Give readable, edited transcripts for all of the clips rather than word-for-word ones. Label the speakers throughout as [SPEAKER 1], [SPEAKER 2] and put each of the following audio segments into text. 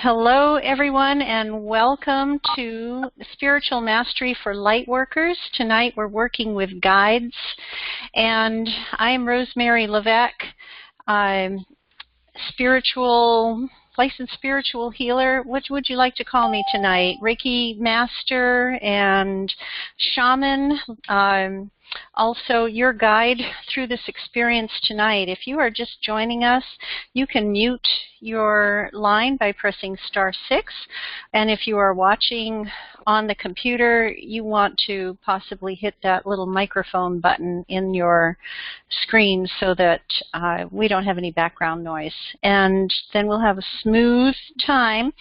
[SPEAKER 1] Hello, everyone, and welcome to Spiritual Mastery for Lightworkers. Tonight we're working with guides, and I'm Rosemary Levesque. I'm licensed spiritual healer. What would you like to call me tonight? Reiki master and shaman. Also your guide through this experience tonight. If you are just joining us, you can mute your line by pressing *6. And if you are watching on the computer, you want to possibly hit that little microphone button in your screen so that we don't have any background noise. And then we'll have a smooth time.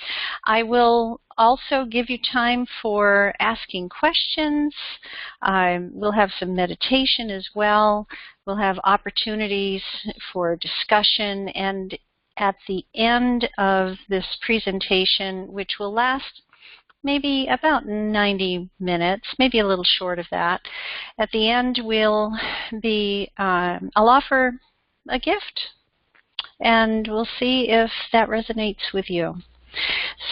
[SPEAKER 1] I will also give you time for asking questions. We'll have some meditation as well. We'll have opportunities for discussion, and at the end of this presentation, which will last maybe about 90 minutes, maybe a little short of that, at the end I'll offer a gift, and we'll see if that resonates with you.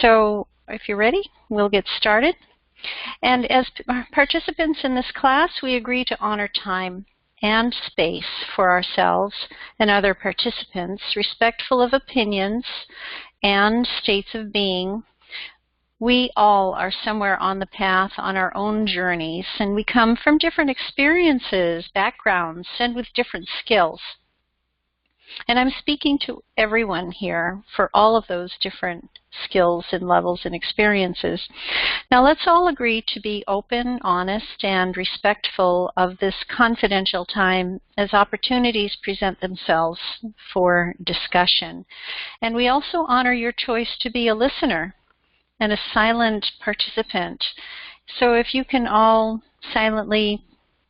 [SPEAKER 1] So if you're ready, we'll get started. And as participants in this class, we agree to honor time and space for ourselves and other participants, respectful of opinions and states of being. We all are somewhere on the path on our own journeys, and we come from different experiences, backgrounds, and with different skills. And I'm speaking to everyone here for all of those different skills and levels and experiences. Now let's all agree to be open, honest, and respectful of this confidential time as opportunities present themselves for discussion. And we also honor your choice to be a listener and a silent participant. So if you can all silently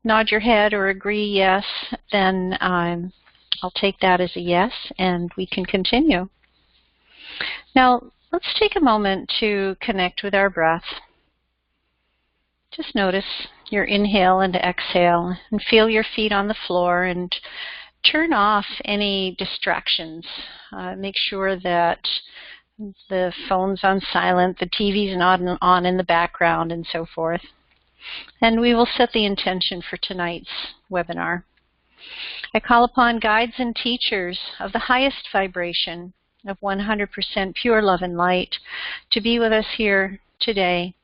[SPEAKER 1] nod your head or agree yes, then I'll take that as a yes, and we can continue. Now, let's take a moment to connect with our breath. Just notice your inhale and exhale, and feel your feet on the floor, and turn off any distractions. Make sure that the phone's on silent, the TV's not on in the background, and so forth. And we will set the intention for tonight's webinar. I call upon guides and teachers of the highest vibration of 100% pure love and light to be with us here today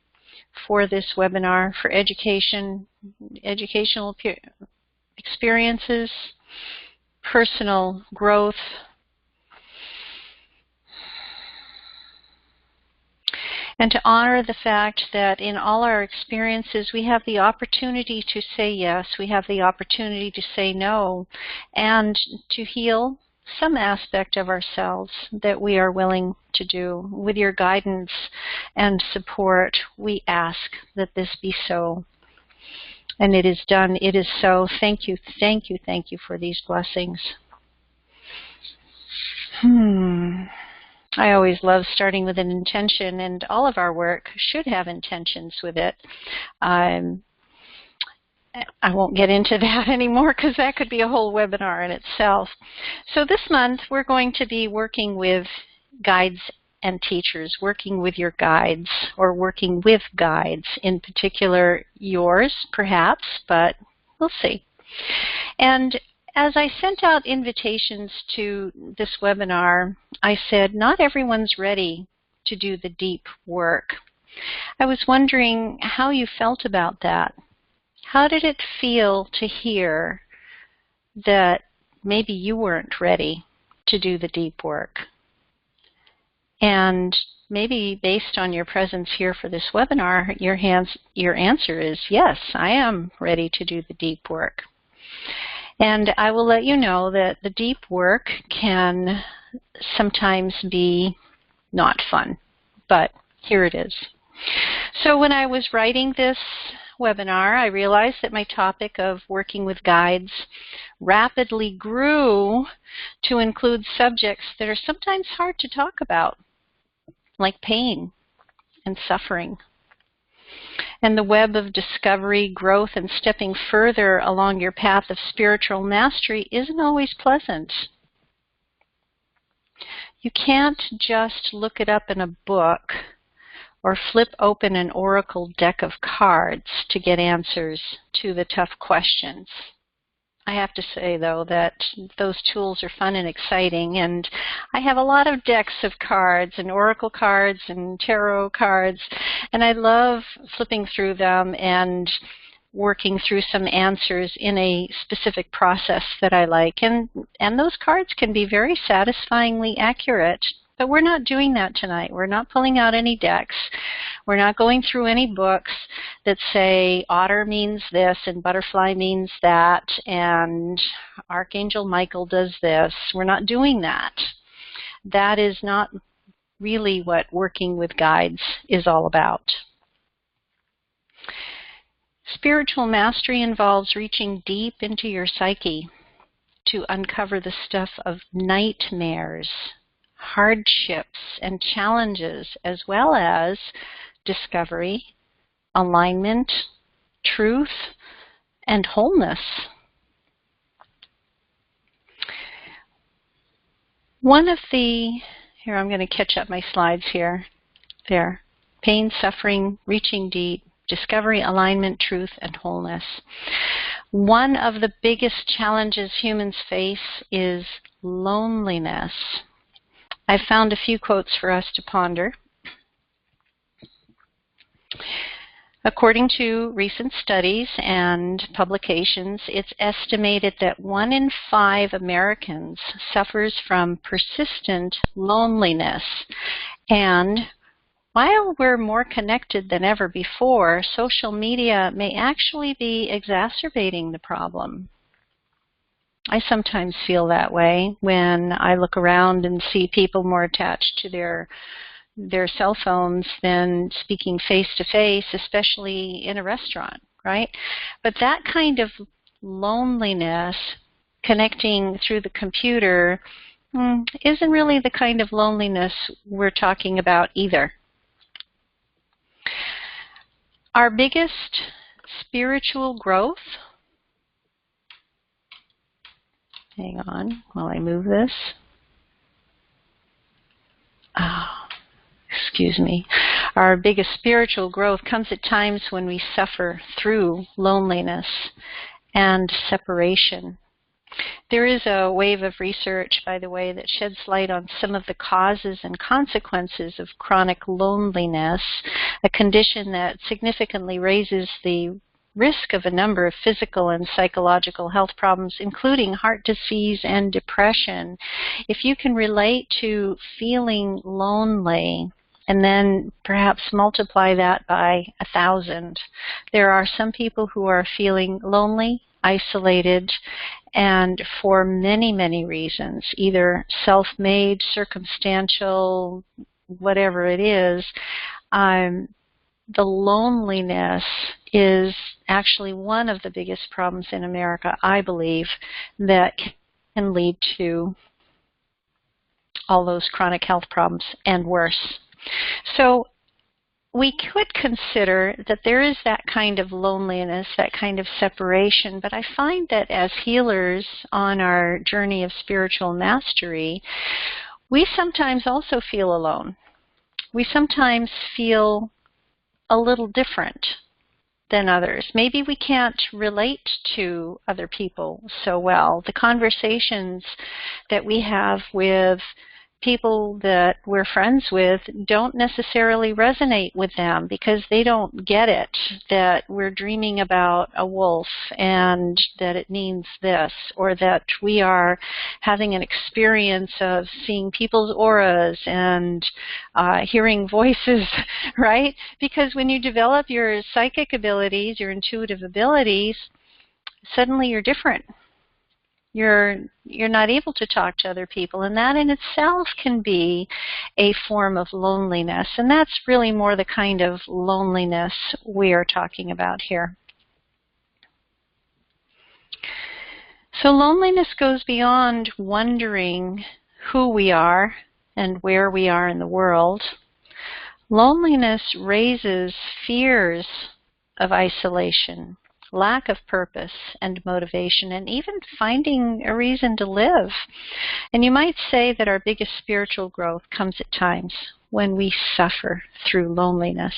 [SPEAKER 1] for this webinar, for educational experiences, personal growth, and to honor the fact that in all our experiences we have the opportunity to say yes, we have the opportunity to say no, and to heal some aspect of ourselves that we are willing to do. With your guidance and support, we ask that this be so. And it is done. It is so. Thank you, thank you, thank you for these blessings. I always love starting with an intention, and all of our work should have intentions with it. I won't get into that anymore because that could be a whole webinar in itself. So this month we're going to be working with guides and teachers, working with your guides, or working with guides, in particular yours perhaps, but we'll see. And as I sent out invitations to this webinar, I said not everyone's ready to do the deep work. I was wondering how you felt about that. How did it feel to hear that maybe you weren't ready to do the deep work? And maybe based on your presence here for this webinar, your answer is yes, I am ready to do the deep work. And I will let you know that the deep work can sometimes be not fun, but here it is. So when I was writing this webinar, I realized that my topic of working with guides rapidly grew to include subjects that are sometimes hard to talk about, like pain and suffering. And the web of discovery, growth, and stepping further along your path of spiritual mastery isn't always pleasant. You can't just look it up in a book or flip open an oracle deck of cards to get answers to the tough questions. I have to say, though, that those tools are fun and exciting, and I have a lot of decks of cards and oracle cards and tarot cards, and I love flipping through them and working through some answers in a specific process that I like. And those cards can be very satisfyingly accurate, but we're not doing that tonight. We're not pulling out any decks. We're not going through any books that say otter means this and butterfly means that and Archangel Michael does this. We're not doing that. That is not really what working with guides is all about. Spiritual mastery involves reaching deep into your psyche to uncover the stuff of nightmares, hardships, and challenges, as well as discovery, alignment, truth, and wholeness. Here I'm going to catch up my slides here. There. Pain, suffering, reaching deep, discovery, alignment, truth, and wholeness. One of the biggest challenges humans face is loneliness. I've found a few quotes for us to ponder. According to recent studies and publications, it's estimated that 1 in 5 Americans suffers from persistent loneliness. And while we're more connected than ever before, social media may actually be exacerbating the problem. I sometimes feel that way when I look around and see people more attached to their cell phones than speaking face-to-face, especially in a restaurant, right? But that kind of loneliness, connecting through the computer, isn't really the kind of loneliness we're talking about either. Our biggest spiritual growth, hang on while I move this. Excuse me. Our biggest spiritual growth comes at times when we suffer through loneliness and separation. There is a wave of research, by the way, that sheds light on some of the causes and consequences of chronic loneliness, a condition that significantly raises the risk of a number of physical and psychological health problems, including heart disease and depression. If you can relate to feeling lonely, and then perhaps multiply that by 1,000. There are some people who are feeling lonely, isolated, and for many, many reasons, either self-made, circumstantial, whatever it is, the loneliness is actually one of the biggest problems in America, I believe, that can lead to all those chronic health problems and worse. So we could consider that there is that kind of loneliness, that kind of separation, but I find that as healers on our journey of spiritual mastery, we sometimes also feel alone. We sometimes feel a little different than others. Maybe we can't relate to other people so well. The conversations that we have with people that we're friends with don't necessarily resonate with them because they don't get it, that we're dreaming about a wolf and that it means this, or that we are having an experience of seeing people's auras and hearing voices, right? Because when you develop your psychic abilities, your intuitive abilities, suddenly you're different. You're not able to talk to other people, and that in itself can be a form of loneliness, and that's really more the kind of loneliness we are talking about here. So loneliness goes beyond wondering who we are and where we are in the world. Loneliness raises fears of isolation, lack of purpose and motivation, and even finding a reason to live. And you might say that our biggest spiritual growth comes at times when we suffer through loneliness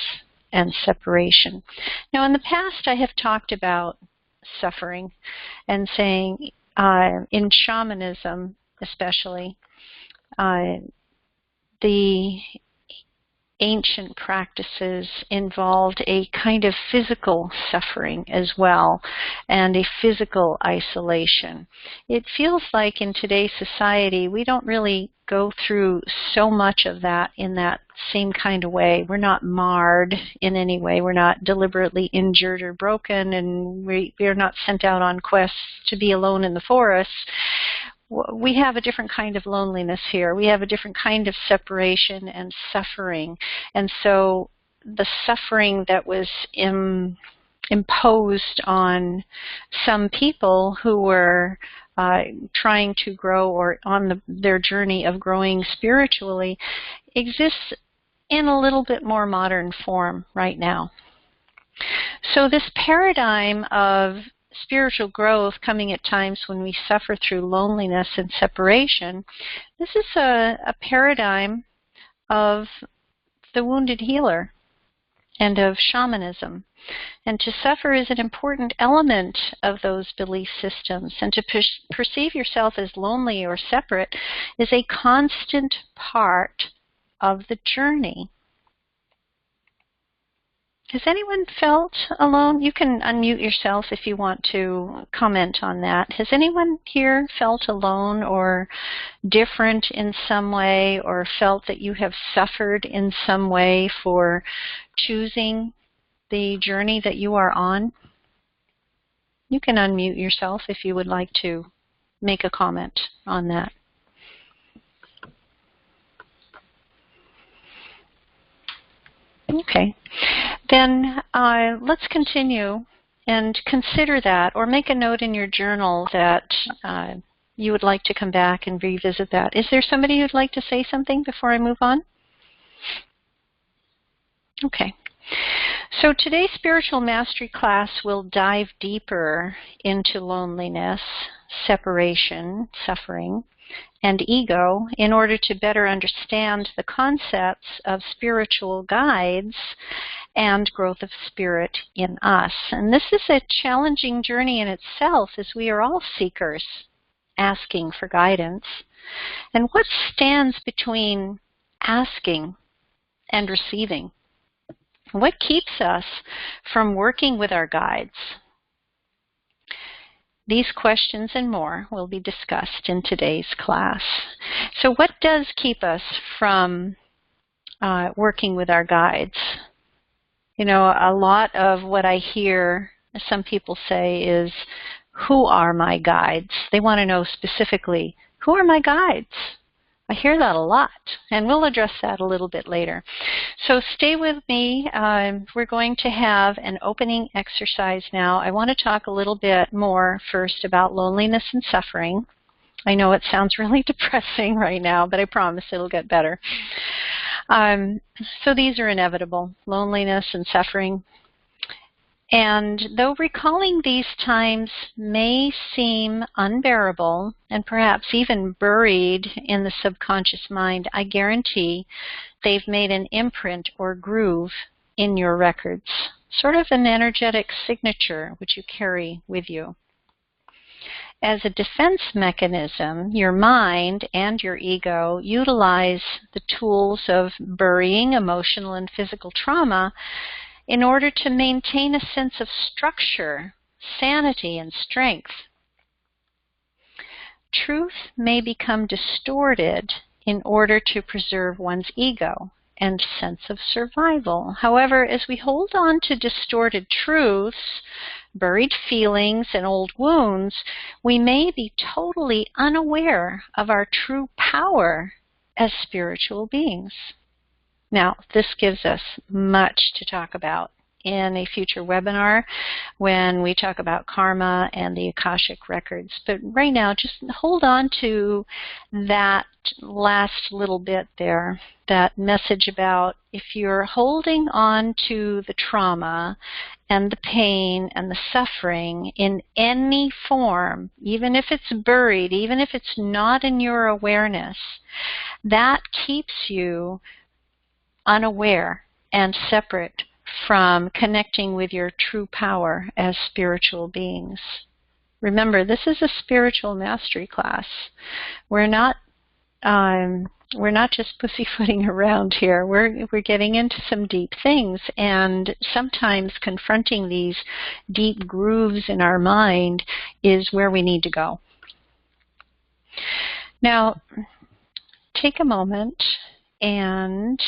[SPEAKER 1] and separation. Now, in the past, I have talked about suffering and saying, in shamanism especially, the ancient practices involved a kind of physical suffering as well, and a physical isolation. It feels like in today's society we don't really go through so much of that in that same kind of way. We're not marred in any way. We're not deliberately injured or broken, and we are not sent out on quests to be alone in the forest. We have a different kind of loneliness here. We have a different kind of separation and suffering. And so the suffering that was imposed on some people who were trying to grow or on their journey of growing spiritually exists in a little bit more modern form right now. So this paradigm of spiritual growth coming at times when we suffer through loneliness and separation, this is a paradigm of the wounded healer and of shamanism. And to suffer is an important element of those belief systems. And to perceive yourself as lonely or separate is a constant part of the journey. Has anyone felt alone? You can unmute yourself if you want to comment on that. Has anyone here felt alone or different in some way, or felt that you have suffered in some way for choosing the journey that you are on? You can unmute yourself if you would like to make a comment on that. Okay, then let's continue and consider that, or make a note in your journal that you would like to come back and revisit that. Is there somebody who'd like to say something before I move on? Okay. So today's spiritual mastery class will dive deeper into loneliness, separation, suffering, and ego in order to better understand the concepts of spiritual guides and growth of spirit in us. And this is a challenging journey in itself, as we are all seekers asking for guidance. And what stands between asking and receiving? What keeps us from working with our guides? These questions and more will be discussed in today's class. So what does keep us from working with our guides? You know, a lot of what I hear some people say is, who are my guides? They want to know specifically, who are my guides? I hear that a lot, and we'll address that a little bit later. So stay with me. We're going to have an opening exercise now. I want to talk a little bit more first about loneliness and suffering. I know it sounds really depressing right now, but I promise it'll get better. So these are inevitable, loneliness and suffering. And though recalling these times may seem unbearable and perhaps even buried in the subconscious mind, I guarantee they've made an imprint or groove in your records, sort of an energetic signature which you carry with you. As a defense mechanism, your mind and your ego utilize the tools of burying emotional and physical trauma in order to maintain a sense of structure, sanity, and strength. Truth may become distorted in order to preserve one's ego and sense of survival. However, as we hold on to distorted truths, buried feelings, and old wounds, we may be totally unaware of our true power as spiritual beings. Now, this gives us much to talk about in a future webinar when we talk about karma and the Akashic records. But right now, just hold on to that last little bit there, that message about if you're holding on to the trauma and the pain and the suffering in any form, even if it's buried, even if it's not in your awareness, that keeps you unaware and separate from connecting with your true power as spiritual beings. Remember, this is a spiritual mastery class. We're not just pussyfooting around here. We're getting into some deep things, and sometimes confronting these deep grooves in our mind is where we need to go. Now, take a moment, and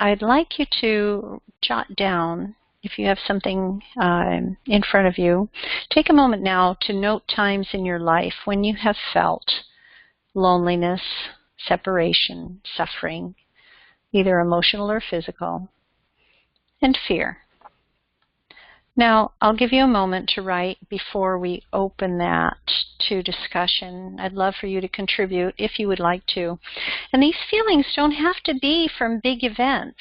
[SPEAKER 1] I'd like you to jot down, if you have something in front of you, take a moment now to note times in your life when you have felt loneliness, separation, suffering, either emotional or physical, and fear. Now, I'll give you a moment to write before we open that to discussion. I'd love for you to contribute if you would like to. And these feelings don't have to be from big events.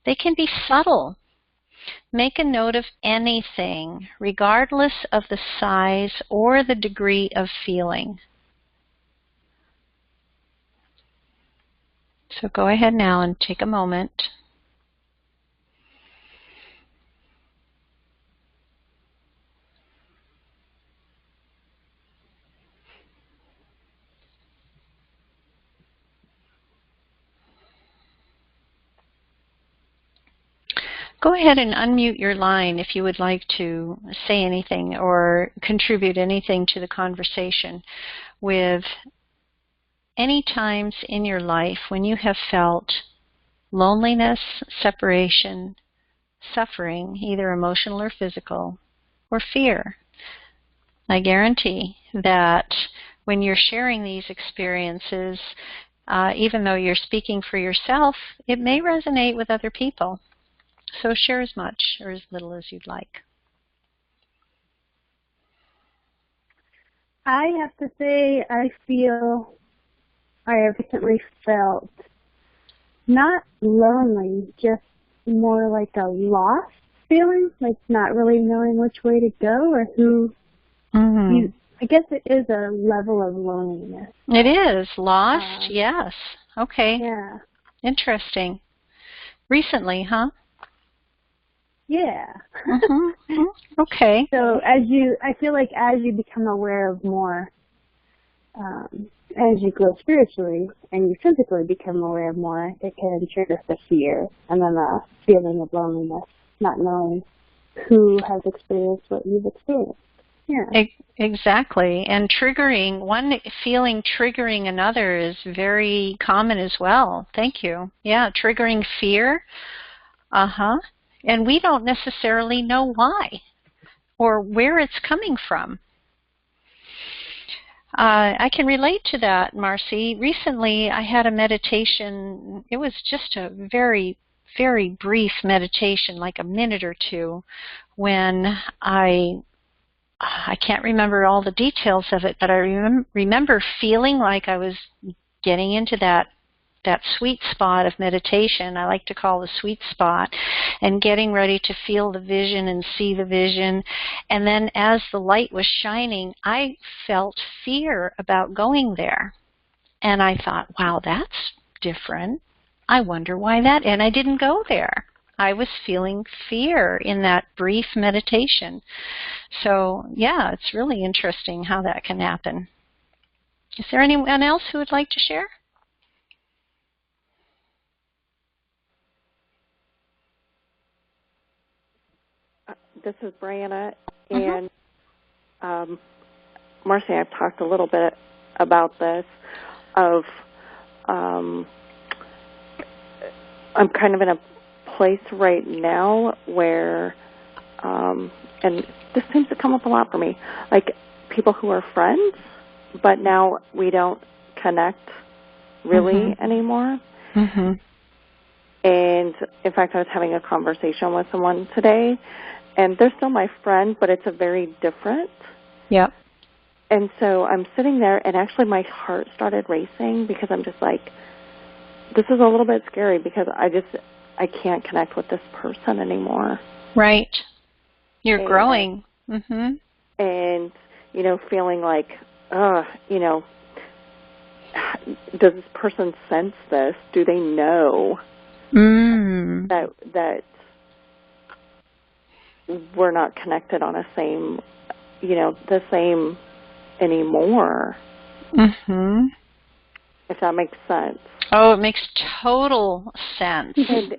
[SPEAKER 1] They can be subtle. Make a note of anything, regardless of the size or the degree of feeling. So go ahead now and take a moment. Go ahead and unmute your line if you would like to say anything or contribute anything to the conversation with any times in your life when you have felt loneliness, separation, suffering, either emotional or physical, or fear. I guarantee that when you're sharing these experiences, even though you're speaking for yourself, it may resonate with other people. So share as much or as little as you'd like.
[SPEAKER 2] I have to say I have recently felt not lonely, just more like a lost feeling, like not really knowing which way to go or who.
[SPEAKER 1] Mm-hmm.
[SPEAKER 2] I guess it is a level of loneliness.
[SPEAKER 1] It is. Lost, yes. Okay.
[SPEAKER 2] Yeah.
[SPEAKER 1] Interesting. Recently, huh?
[SPEAKER 2] Yeah.
[SPEAKER 1] Mm-hmm. Okay.
[SPEAKER 2] So I feel like as you become aware of more, as you grow spiritually and you physically become aware of more, it can trigger the fear and then the feeling of loneliness, not knowing who has experienced what you've experienced. Yeah.
[SPEAKER 1] Exactly. And triggering, one feeling triggering another is very common as well. Thank you. Yeah, triggering fear. Uh-huh. And we don't necessarily know why or where it's coming from. I can relate to that, Marcy. Recently, I had a meditation. It was just a very, very brief meditation, like a minute or two, when I can't remember all the details of it, but I remember feeling like I was getting into that sweet spot of meditation, I like to call the sweet spot, and getting ready to feel the vision and see the vision. And then as the light was shining, I felt fear about going there. And I thought, wow, that's different. I wonder why that, and I didn't go there. I was feeling fear in that brief meditation. So, yeah, it's really interesting how that can happen. Is there anyone else who would like to share?
[SPEAKER 3] This is Brianna, and Marcy, I've talked a little bit about this, of I'm kind of in a place right now where, and this seems to come up a lot for me, like people who are friends, but now we don't connect really anymore. And, in fact, I was having a conversation with someone today, and they're still my friend, but it's a very different.
[SPEAKER 1] Yep.
[SPEAKER 3] And so I'm sitting there, and actually my heart started racing because I'm just like, this is a little bit scary because I can't connect with this person anymore.
[SPEAKER 1] Right. You're growing. Mm-hmm.
[SPEAKER 3] And, feeling like, does this person sense this? Do they know that we're not connected on a same, the same anymore?
[SPEAKER 1] Mm-hmm.
[SPEAKER 3] If that makes sense.
[SPEAKER 1] Oh, it makes total sense.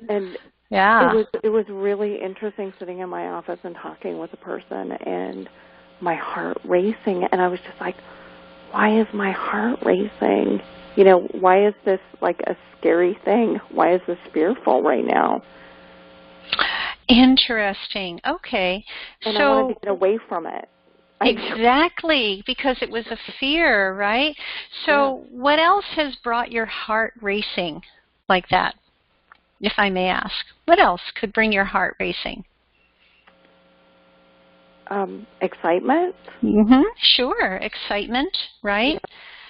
[SPEAKER 3] And
[SPEAKER 1] yeah.
[SPEAKER 3] It was really interesting sitting in my office and talking with a person and my heart racing, and I was just like, why is my heart racing? Why is this like a scary thing? Why is this fearful right now?
[SPEAKER 1] Interesting. Okay.
[SPEAKER 3] And
[SPEAKER 1] so
[SPEAKER 3] I wanted to get away from it.
[SPEAKER 1] Exactly, because it was a fear, right? So what else has brought your heart racing like that, if I may ask? What else could bring your heart racing?
[SPEAKER 3] Excitement.
[SPEAKER 1] Mm-hmm. Sure, excitement, right?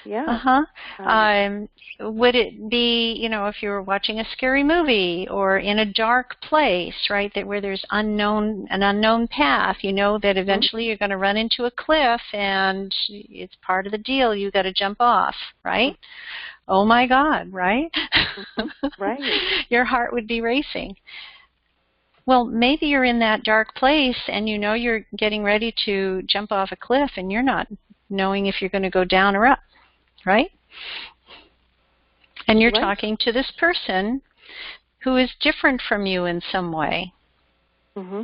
[SPEAKER 3] Yeah.
[SPEAKER 1] Uh-huh. Would it be, if you were watching a scary movie or in a dark place, right, where there's an unknown path, that eventually you're going to run into a cliff and it's part of the deal. You got to jump off, right? Oh my God, right?
[SPEAKER 3] Right.
[SPEAKER 1] Your heart would be racing. Well, maybe you're in that dark place and you're getting ready to jump off a cliff and you're not knowing if you're going to go down or up, right? And you're talking to this person who is different from you in some way.
[SPEAKER 3] Mm-hmm.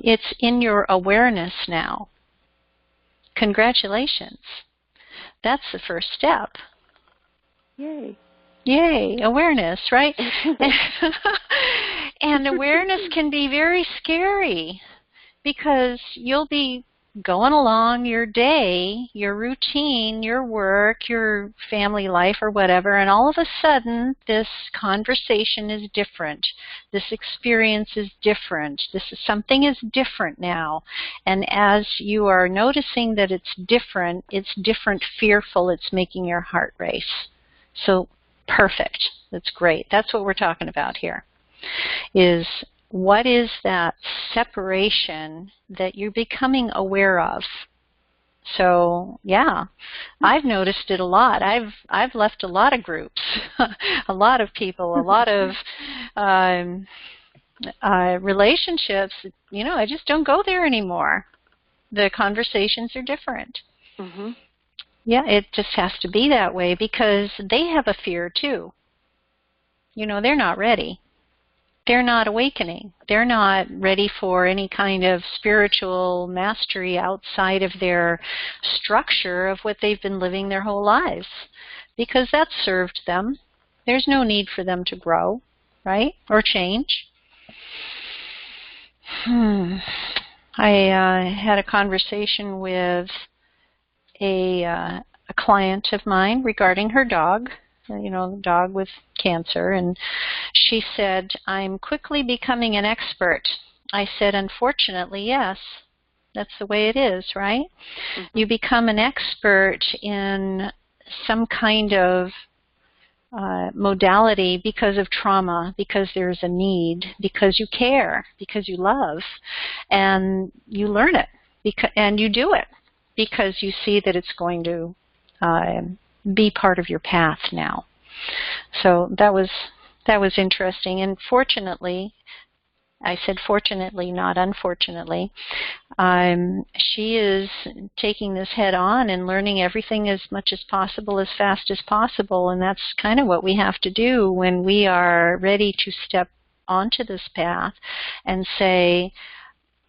[SPEAKER 1] It's in your awareness now. Congratulations. That's the first step.
[SPEAKER 3] Yay.
[SPEAKER 1] Yay, awareness, right? And awareness can be very scary because you'll be going along your day, your routine, your work, your family life or whatever, and all of a sudden this conversation is different. This experience is different. Something is different now. And as you are noticing that it's different, fearful, it's making your heart race. So perfect. That's great. That's what we're talking about here. Is what is that separation that you're becoming aware of? So, yeah, I've noticed it a lot. I've left a lot of groups, a lot of people, a lot of relationships. I just don't go there anymore. The conversations are different.
[SPEAKER 3] Mm-hmm.
[SPEAKER 1] Yeah, it just has to be that way because they have a fear too. They're not ready. They're not awakening. They're not ready for any kind of spiritual mastery outside of their structure of what they've been living their whole lives because that's served them. There's no need for them to grow, right, or change. I had a conversation with a client of mine regarding her dog. The dog with cancer, and she said, I'm quickly becoming an expert. I said, unfortunately, yes. That's the way it is, right? Mm-hmm. You become an expert in some kind of modality because of trauma, because there's a need, because you care, because you love, and you learn it, and you do it because you see that it's going to be part of your path now. So that was interesting. And fortunately, I said fortunately, not unfortunately, she is taking this head on and learning everything as much as possible, as fast as possible. And that's kind of what we have to do when we are ready to step onto this path and say,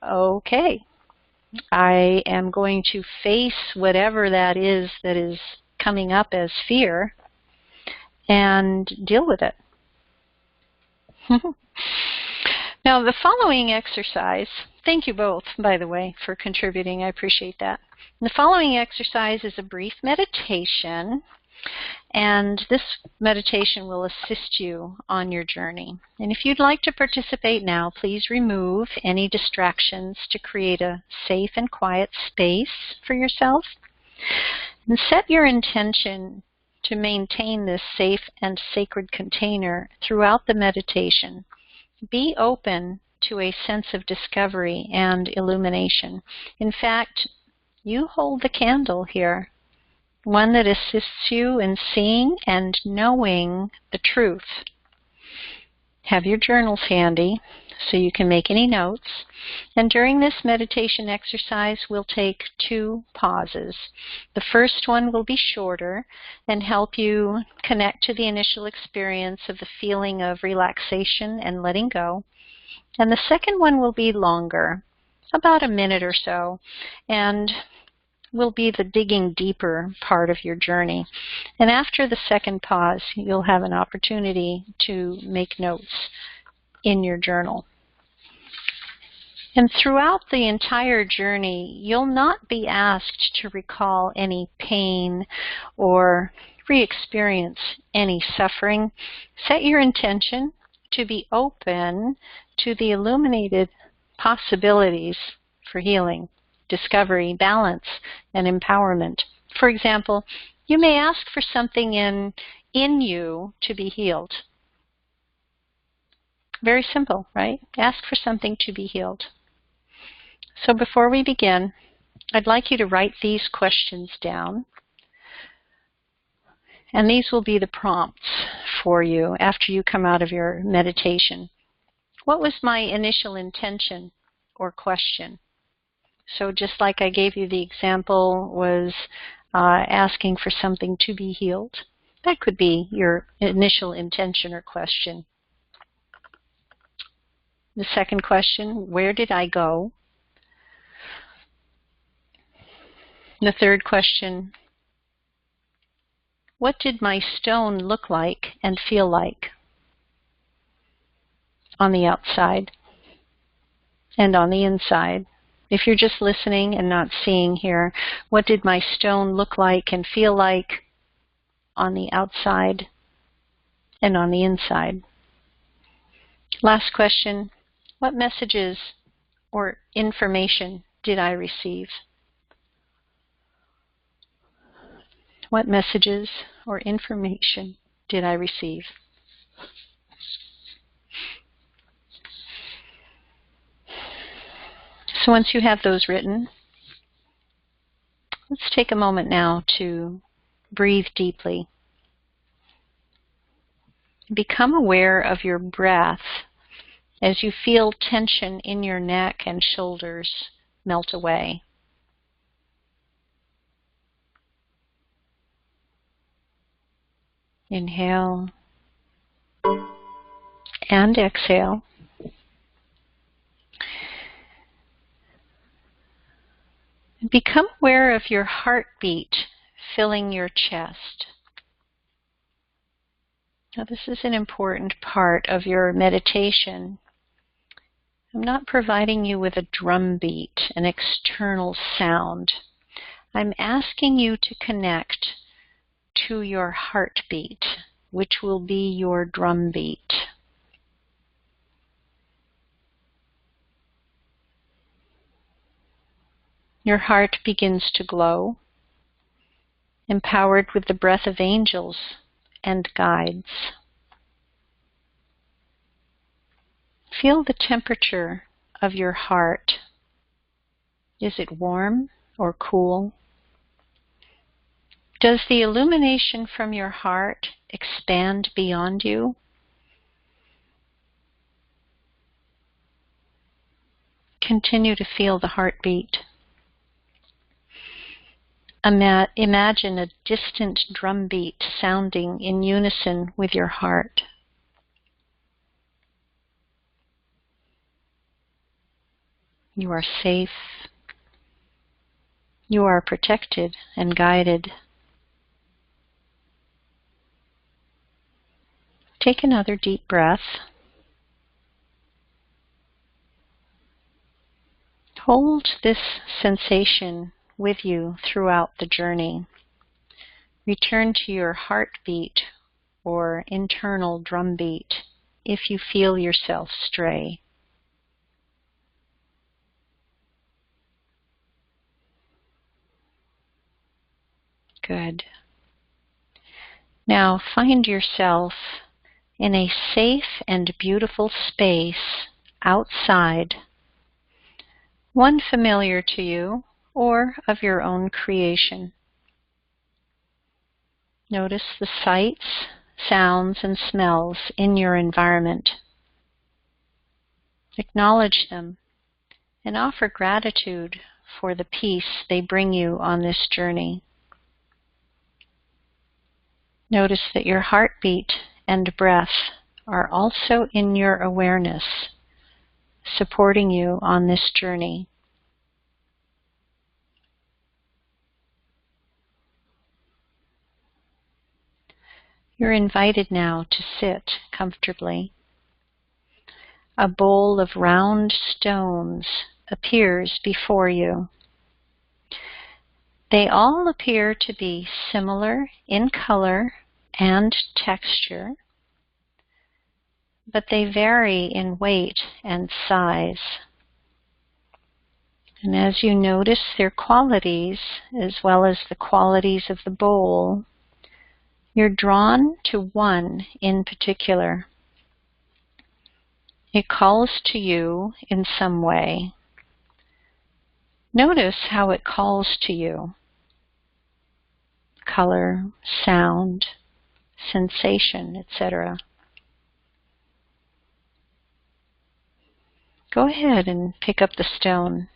[SPEAKER 1] okay, I am going to face whatever that is coming up as fear and deal with it. Now, the following exercise, thank you both, by the way, for contributing. I appreciate that. The following exercise is a brief meditation, And this meditation will assist you on your journey. And if you'd like to participate now, please remove any distractions to create a safe and quiet space for yourself. And set your intention to maintain this safe and sacred container throughout the meditation. Be open to a sense of discovery and illumination. In fact, you hold the candle here, one that assists you in seeing and knowing the truth. Have your journals handy so you can make any notes. And during this meditation exercise, we'll take 2 pauses. The first one will be shorter and help you connect to the initial experience of the feeling of relaxation and letting go. And the second one will be longer, about a minute or so, and will be the digging deeper part of your journey. And after the second pause, you'll have an opportunity to make notes in your journal. And throughout the entire journey, you'll not be asked to recall any pain or re-experience any suffering. Set your intention to be open to the illuminated possibilities for healing, discovery, balance, and empowerment. For example, you may ask for something in you to be healed. Very simple, right? Ask for something to be healed. So before we begin, I'd like you to write these questions down. And these will be the prompts for you after you come out of your meditation. What was my initial intention or question? So just like I gave you the example was asking for something to be healed. That could be your initial intention or question. The second question, where did I go? The third question, what did my stone look like and feel like on the outside and on the inside? If you're just listening and not seeing here, what did my stone look like and feel like on the outside and on the inside? Last question, what messages or information did I receive? What messages or information did I receive? So once you have those written, let's take a moment now to breathe deeply. Become aware of your breath as you feel tension in your neck and shoulders melt away. Inhale and exhale. Become aware of your heartbeat filling your chest. Now, this is an important part of your meditation. I'm not providing you with a drum beat, an external sound. I'm asking you to connect to your heartbeat, which will be your drum beat. Your heart begins to glow, empowered with the breath of angels and guides. Feel the temperature of your heart. Is it warm or cool? Does the illumination from your heart expand beyond you? Continue to feel the heartbeat. Imagine a distant drumbeat sounding in unison with your heart. You are safe. You are protected and guided. Take another deep breath. Hold this sensation with you throughout the journey. Return to your heartbeat or internal drumbeat if you feel yourself stray. Good. Now find yourself in a safe and beautiful space outside, one familiar to you or of your own creation. Notice the sights, sounds, and smells in your environment. Acknowledge them and offer gratitude for the peace they bring you on this journey. Notice that your heartbeat and breath are also in your awareness, supporting you on this journey. You're invited now to sit comfortably. A bowl of round stones appears before you. They all appear to be similar in color and texture, but they vary in weight and size. And as you notice their qualities, as well as the qualities of the bowl, you're drawn to one in particular. It calls to you in some way. Notice how it calls to you. Color, sound, sensation, etc. Go ahead and pick up the stone.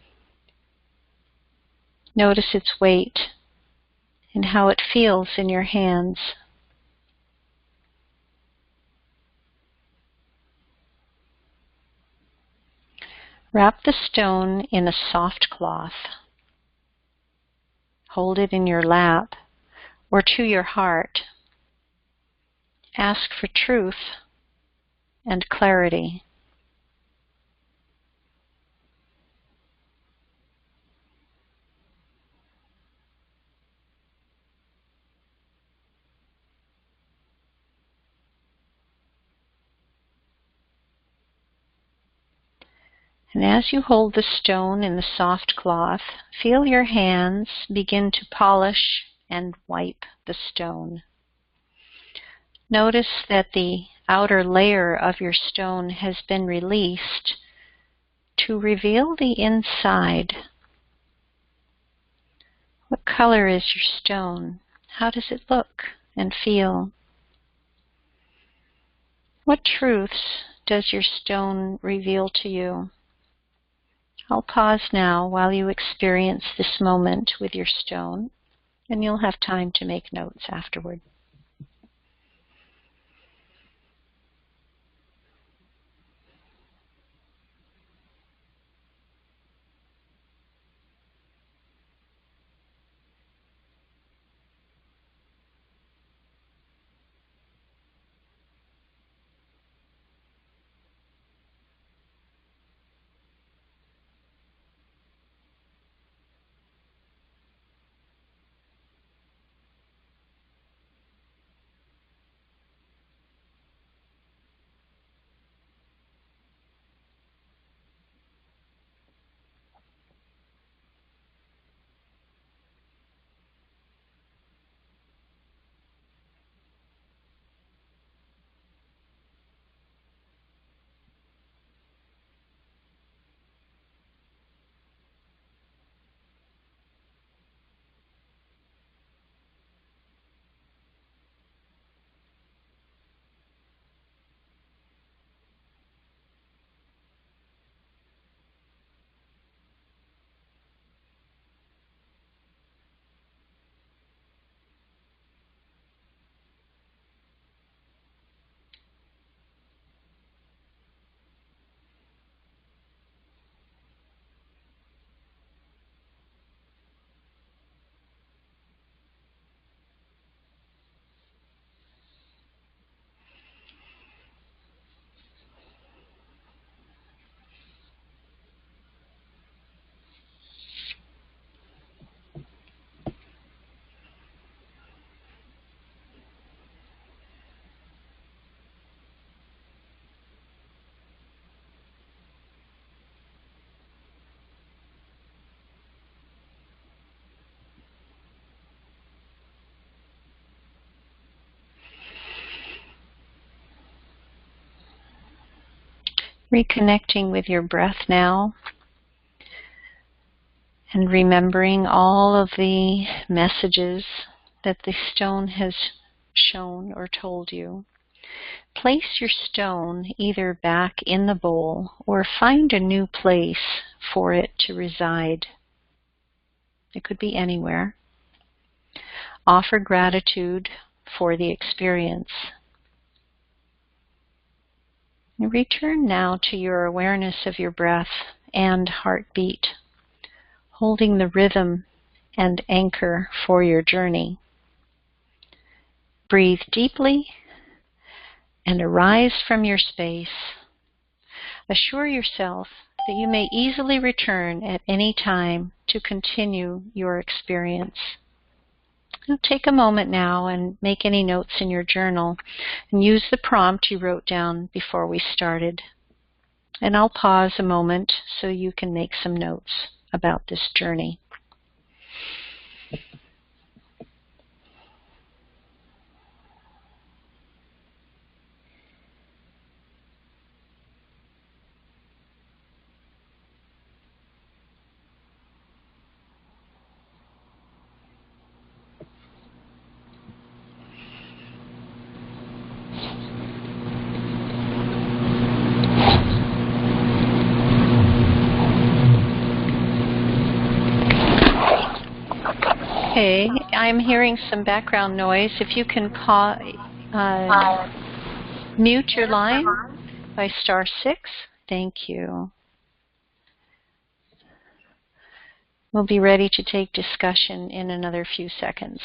[SPEAKER 1] Notice its weight and how it feels in your hands. Wrap the stone in a soft cloth. Hold it in your lap or to your heart. Ask for truth and clarity. And as you hold the stone in the soft cloth, feel your hands begin to polish and wipe the stone. Notice that the outer layer of your stone has been released to reveal the inside. What color is your stone? How does it look and feel? What truths does your stone reveal to you? I'll pause now while you experience this moment with your stone, and you'll have time to make notes afterward. Reconnecting with your breath now and remembering all of the messages that the stone has shown or told you. Place your stone either back in the bowl or find a new place for it to reside. It could be anywhere. Offer gratitude for the experience. Return now to your awareness of your breath and heartbeat, holding the rhythm and anchor for your journey. Breathe deeply and arise from your space. Assure yourself that you may easily return at any time to continue your experience. Now take a moment now and make any notes in your journal and use the prompt you wrote down before we started. And I'll pause a moment so you can make some notes about this journey. Okay, I'm hearing some background noise. If you can mute your line by *6, thank you. We'll be ready to take discussion in another few seconds.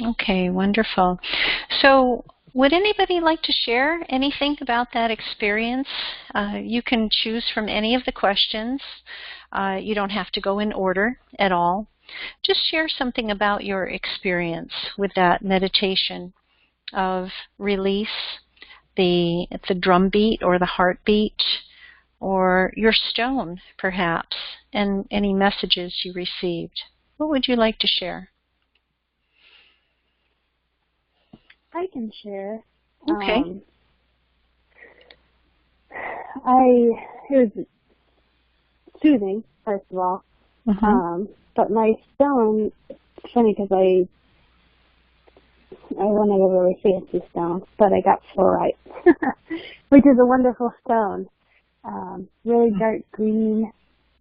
[SPEAKER 1] Okay, wonderful. So would anybody like to share anything about that experience? You can choose from any of the questions. You don't have to go in order at all. Just share something about your experience with that meditation of release, the drumbeat or the heartbeat, or your stone, perhaps, and any messages you received. What would you like to share?
[SPEAKER 2] I can share.
[SPEAKER 1] Okay.
[SPEAKER 2] It was soothing, first of all. But my stone, it's funny because I wanted a really fancy stone, but I got fluorite, which is a wonderful stone. Really dark green.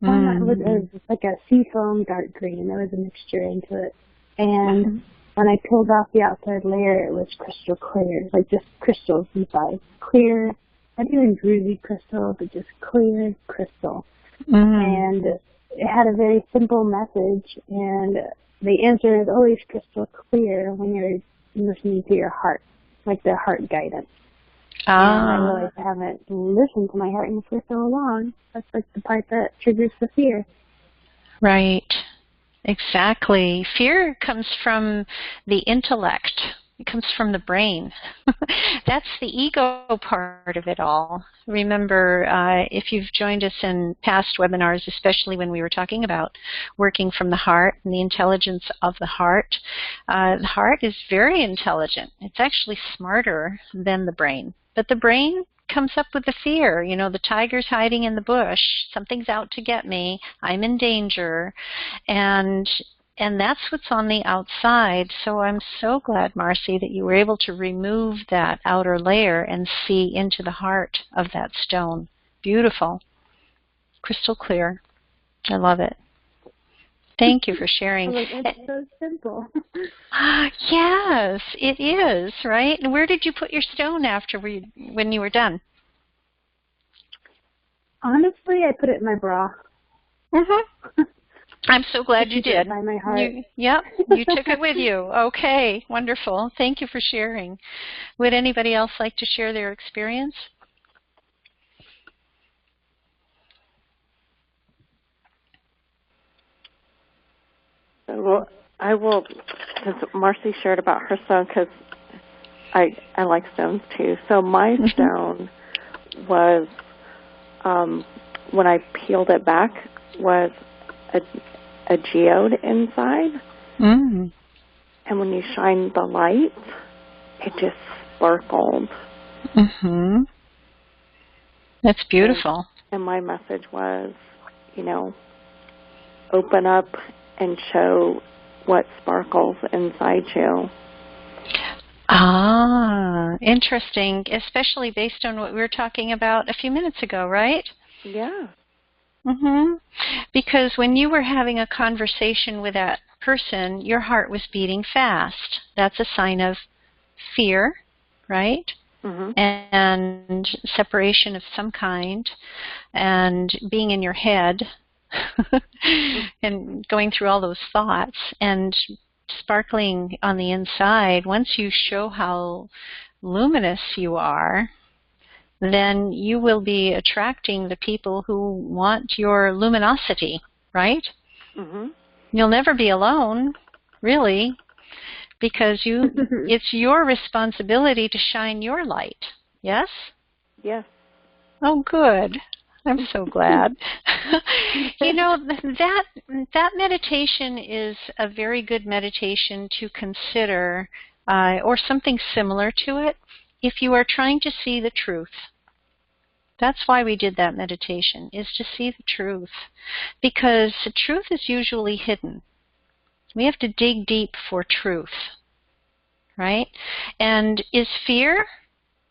[SPEAKER 2] It was like a seafoam dark green. There was a mixture into it. And when I peeled off the outside layer, it was crystal clear, like just crystals inside. Clear, not even groovy crystal, but just clear crystal. And it had a very simple message, and the answer is always crystal clear when you're listening to your heart, like the heart guidance. And I realized I haven't listened to my heart for so long. That's like the part that triggers the fear.
[SPEAKER 1] Right. Exactly. Fear comes from the intellect. It comes from the brain. That's the ego part of it all. Remember, if you've joined us in past webinars, especially when we were talking about working from the heart and the intelligence of the heart is very intelligent. It's actually smarter than the brain. But the brain comes up with the fear. You know, the tiger's hiding in the bush. Something's out to get me. I'm in danger. And that's what's on the outside. So I'm so glad, Marcy, that you were able to remove that outer layer and see into the heart of that stone. Beautiful. Crystal clear. I love it. Thank you for sharing.
[SPEAKER 2] It's so simple.
[SPEAKER 1] Yes, it is, right? And where did you put your stone when you were done?
[SPEAKER 2] Honestly, I put it in my bra.
[SPEAKER 1] I'm so glad you did.
[SPEAKER 2] By my heart.
[SPEAKER 1] You took it with you. Okay, wonderful. Thank you for sharing. Would anybody else like to share their experience?
[SPEAKER 3] Well, I will, because Marcy shared about her stone, because I like stones too. So my stone was, when I peeled it back, was a geode inside.
[SPEAKER 1] Mm.
[SPEAKER 3] And when you shine the light, it just sparkled.
[SPEAKER 1] Mm-hmm. That's beautiful.
[SPEAKER 3] And my message was, open up and show what sparkles inside you.
[SPEAKER 1] Ah, interesting, especially based on what we were talking about a few minutes ago, right?
[SPEAKER 3] Yeah.
[SPEAKER 1] Mm-hmm. Because when you were having a conversation with that person, your heart was beating fast. That's a sign of fear, right?
[SPEAKER 3] Mm-hmm.
[SPEAKER 1] And separation of some kind, and being in your head and going through all those thoughts and sparkling on the inside. Once you show how luminous you are, then you will be attracting the people who want your luminosity, right?
[SPEAKER 3] Mm-hmm.
[SPEAKER 1] You'll never be alone, really, because it's your responsibility to shine your light. Yes?
[SPEAKER 3] Yes.
[SPEAKER 1] Oh, good. I'm so glad. That meditation is a very good meditation to consider, or something similar to it, if you are trying to see the truth. That's why we did that meditation, is to see the truth. Because the truth is usually hidden. We have to dig deep for truth, right? And is fear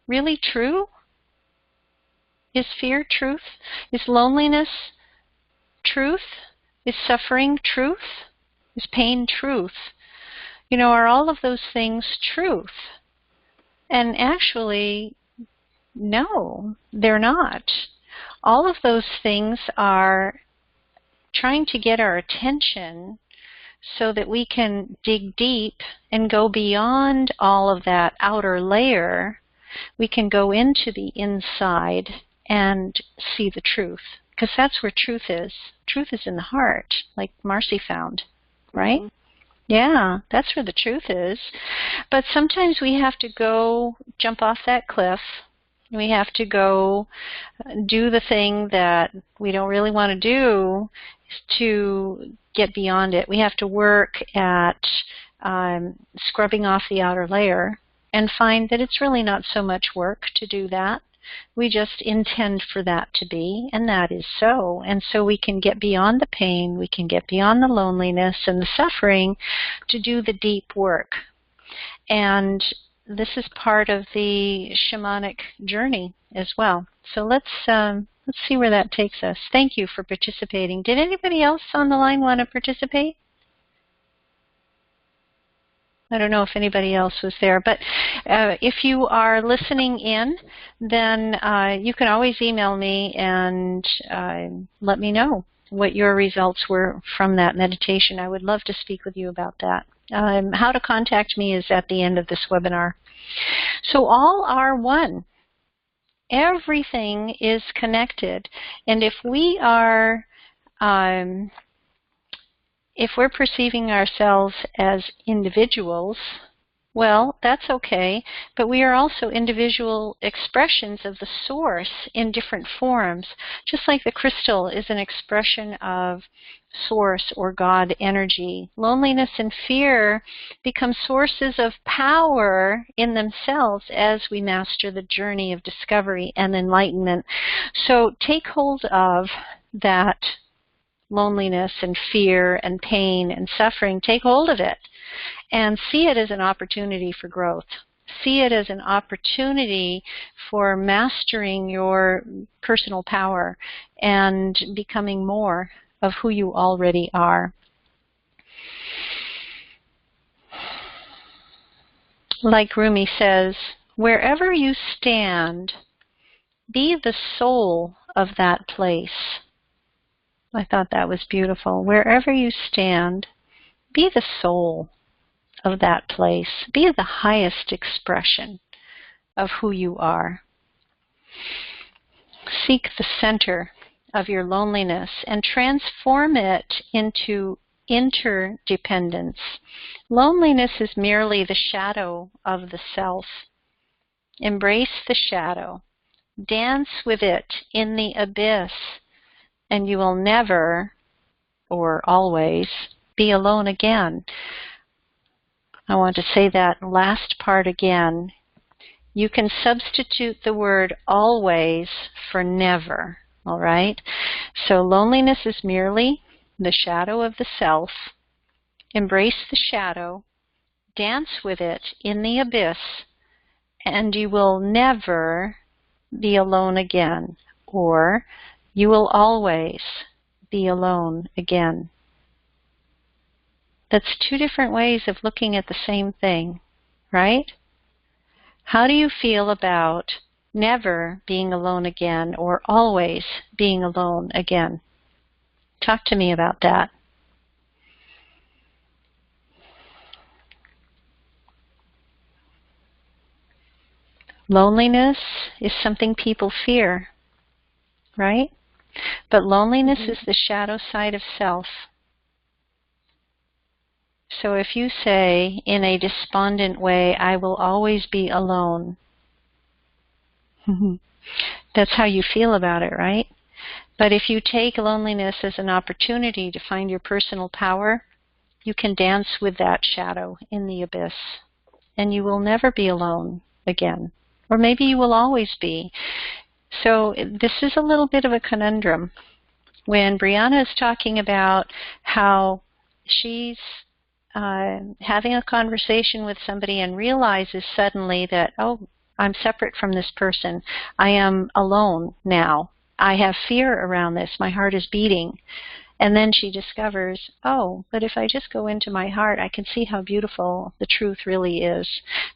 [SPEAKER 1] really true? Is fear truth? Is loneliness truth? Is suffering truth? Is pain truth? Are all of those things truth? And actually, no, they're not. All of those things are trying to get our attention so that we can dig deep and go beyond all of that outer layer. We can go into the inside and see the truth, because that's where truth is. Truth is in the heart, like Marcy found, right?
[SPEAKER 3] Mm-hmm.
[SPEAKER 1] Yeah, that's where the truth is. But sometimes we have to go jump off that cliff. We have to go do the thing that we don't really want to do to get beyond it. We have to work at scrubbing off the outer layer and find that it's really not so much work to do that. We just intend for that to be, and that is so. And so we can get beyond the pain, we can get beyond the loneliness and the suffering to do the deep work. And this is part of the shamanic journey as well. So let's see where that takes us. Thank you for participating. Did anybody else on the line want to participate? I don't know if anybody else was there, but if you are listening in, then you can always email me and let me know what your results were from that meditation. I would love to speak with you about that. How to contact me is at the end of this webinar. So all are one. Everything is connected. And if we're perceiving ourselves as individuals, well, that's okay, but we are also individual expressions of the source in different forms, just like the crystal is an expression of source or God energy. Loneliness and fear become sources of power in themselves as we master the journey of discovery and enlightenment. So take hold of that loneliness and fear and pain and suffering. Take hold of it and see it as an opportunity for growth. See it as an opportunity for mastering your personal power and becoming more of who you already are. Like Rumi says, wherever you stand, be the soul of that place. I thought that was beautiful. Wherever you stand, be the soul of that place. Be the highest expression of who you are. Seek the center of your loneliness and transform it into interdependence. Loneliness is merely the shadow of the self. Embrace the shadow. Dance with it in the abyss, and you will never or always be alone again. I want to say that last part again. You can substitute the word always for never, all right? So loneliness is merely the shadow of the self. Embrace the shadow, dance with it in the abyss, and you will never be alone again, or you will always be alone again. That's two different ways of looking at the same thing, right? How do you feel about never being alone again or always being alone again? Talk to me about that. Loneliness is something people fear, right? But loneliness is the shadow side of self. So if you say in a despondent way, I will always be alone, that's how you feel about it, right? But if you take loneliness as an opportunity to find your personal power, you can dance with that shadow in the abyss, and you will never be alone again. Or maybe you will always be. So this is a little bit of a conundrum. When Brianna is talking about how she's having a conversation with somebody and realizes suddenly that, oh, I'm separate from this person. I am alone now. I have fear around this. My heart is beating. And then she discovers, oh, but if I just go into my heart, I can see how beautiful the truth really is,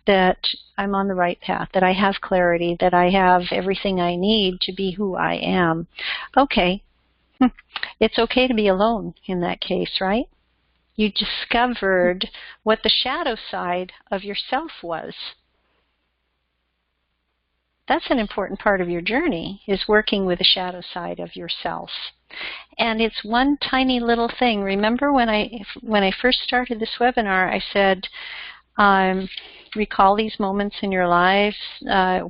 [SPEAKER 1] that I'm on the right path, that I have clarity, that I have everything I need to be who I am. Okay, it's okay to be alone in that case, right? You discovered what the shadow side of yourself was. That's an important part of your journey, is working with the shadow side of yourself. And it's one tiny little thing. Remember when I first started this webinar, I said, recall these moments in your lives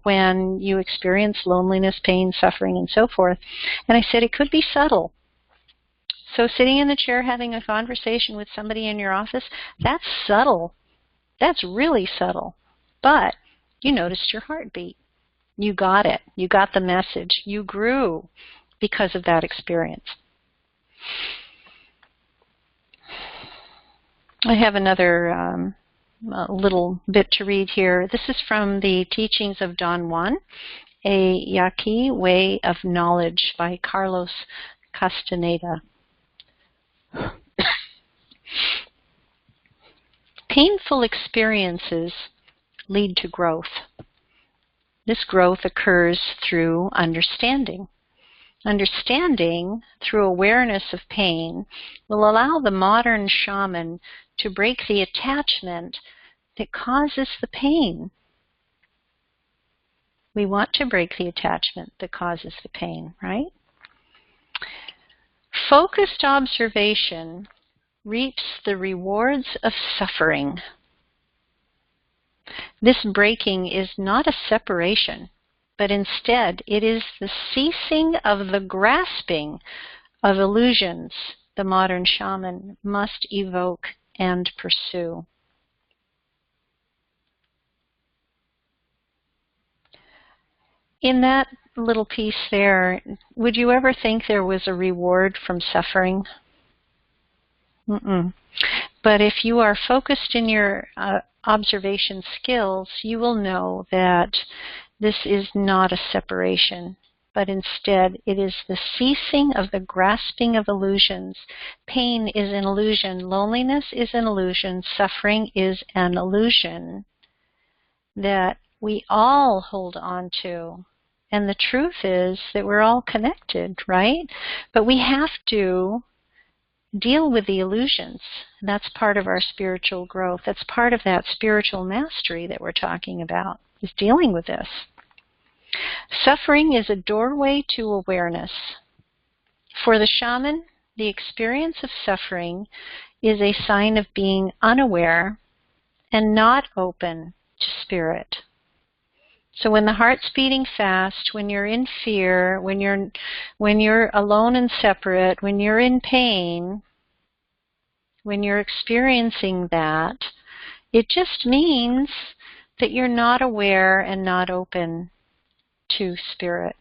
[SPEAKER 1] when you experience loneliness, pain, suffering, and so forth. And I said it could be subtle. So sitting in the chair having a conversation with somebody in your office, that's subtle. That's really subtle. But you noticed your heartbeat. You got it. You got the message. You grew because of that experience. I have another little bit to read here. This is from the Teachings of Don Juan, a Yaqui Way of Knowledge by Carlos Castaneda. Painful experiences lead to growth. This growth occurs through understanding. Understanding, through awareness of pain, will allow the modern shaman to break the attachment that causes the pain. We want to break the attachment that causes the pain, right? Focused observation reaps the rewards of suffering. This breaking is not a separation, but instead it is the ceasing of the grasping of illusions the modern shaman must evoke and pursue. In that little piece there, would you ever think there was a reward from suffering? But if you are focused in your observation skills, you will know that this is not a separation, but instead it is the ceasing of the grasping of illusions. Pain is an illusion. Loneliness is an illusion. Suffering is an illusion that we all hold on to. And the truth is that we're all connected, right? But we have to deal with the illusions. That's part of our spiritual growth. That's part of that spiritual mastery that we're talking about, is dealing with this. Suffering is a doorway to awareness. For the shaman, the experience of suffering is a sign of being unaware and not open to spirit. So when the heart's beating fast, when you're in fear, when you're alone and separate, when you're in pain, when you're experiencing that, it just means that you're not aware and not open to spirit.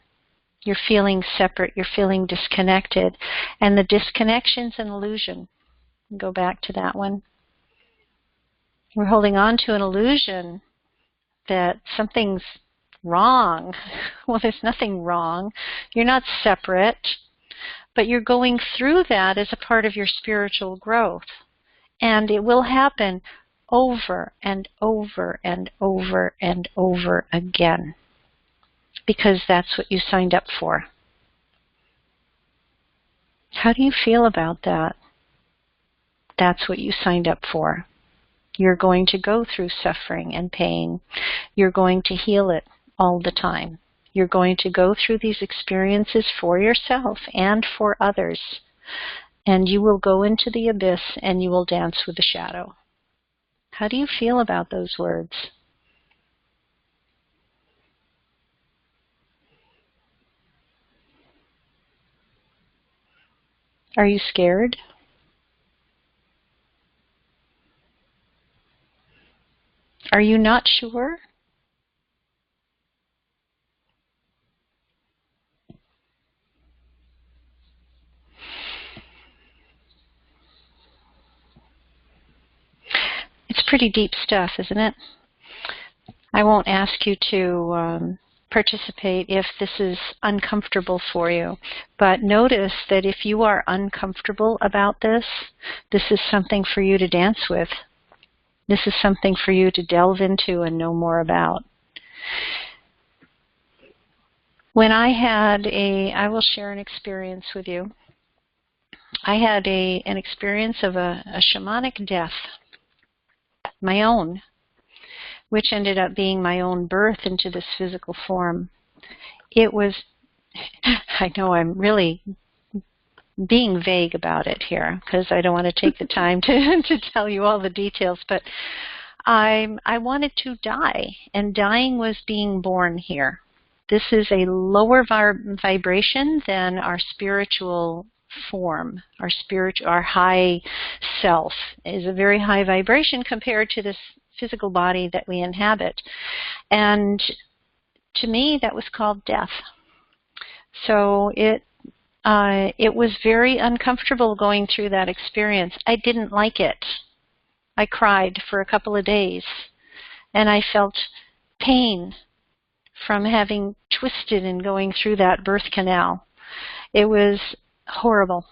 [SPEAKER 1] You're feeling separate. You're feeling disconnected. And the disconnection's an illusion. Go back to that one. We're holding on to an illusion that something's wrong. Well, there's nothing wrong. You're not separate, but you're going through that as a part of your spiritual growth. And it will happen over and over and over and over again, because that's what you signed up for. How do you feel about that? That's what you signed up for. You're going to go through suffering and pain. You're going to heal it all the time. You're going to go through these experiences for yourself and for others. And you will go into the abyss and you will dance with the shadow. How do you feel about those words? Are you scared? Are you not sure? It's pretty deep stuff, isn't it? I won't ask you to participate if this is uncomfortable for you, but notice that if you are uncomfortable about this, this is something for you to dance with. This is something for you to delve into and know more about. When I will share an experience with you. I had an experience of a shamanic death, my own, which ended up being my own birth into this physical form. It was, I know I'm really being vague about it here because I don't want to take the time to tell you all the details, but I wanted to die, and dying was being born here. This is a lower vibration than our spiritual form. Our high self is a very high vibration compared to this physical body that we inhabit. And to me, that was called death. So it was very uncomfortable going through that experience. I didn't like it. I cried for a couple of days, and I felt pain from having twisted and going through that birth canal. It was horrible.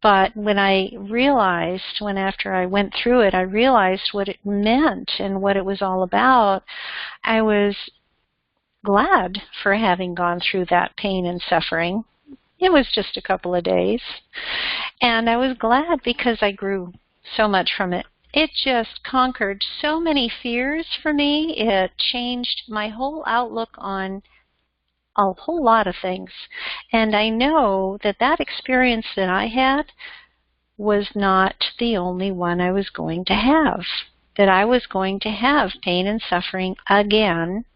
[SPEAKER 1] But when after I went through it, I realized what it meant and what it was all about, I was glad for having gone through that pain and suffering. It was just a couple of days. And I was glad because I grew so much from it. It just conquered so many fears for me. It changed my whole outlook on a whole lot of things. And I know that that experience that I had was not the only one I was going to have. That I was going to have pain and suffering again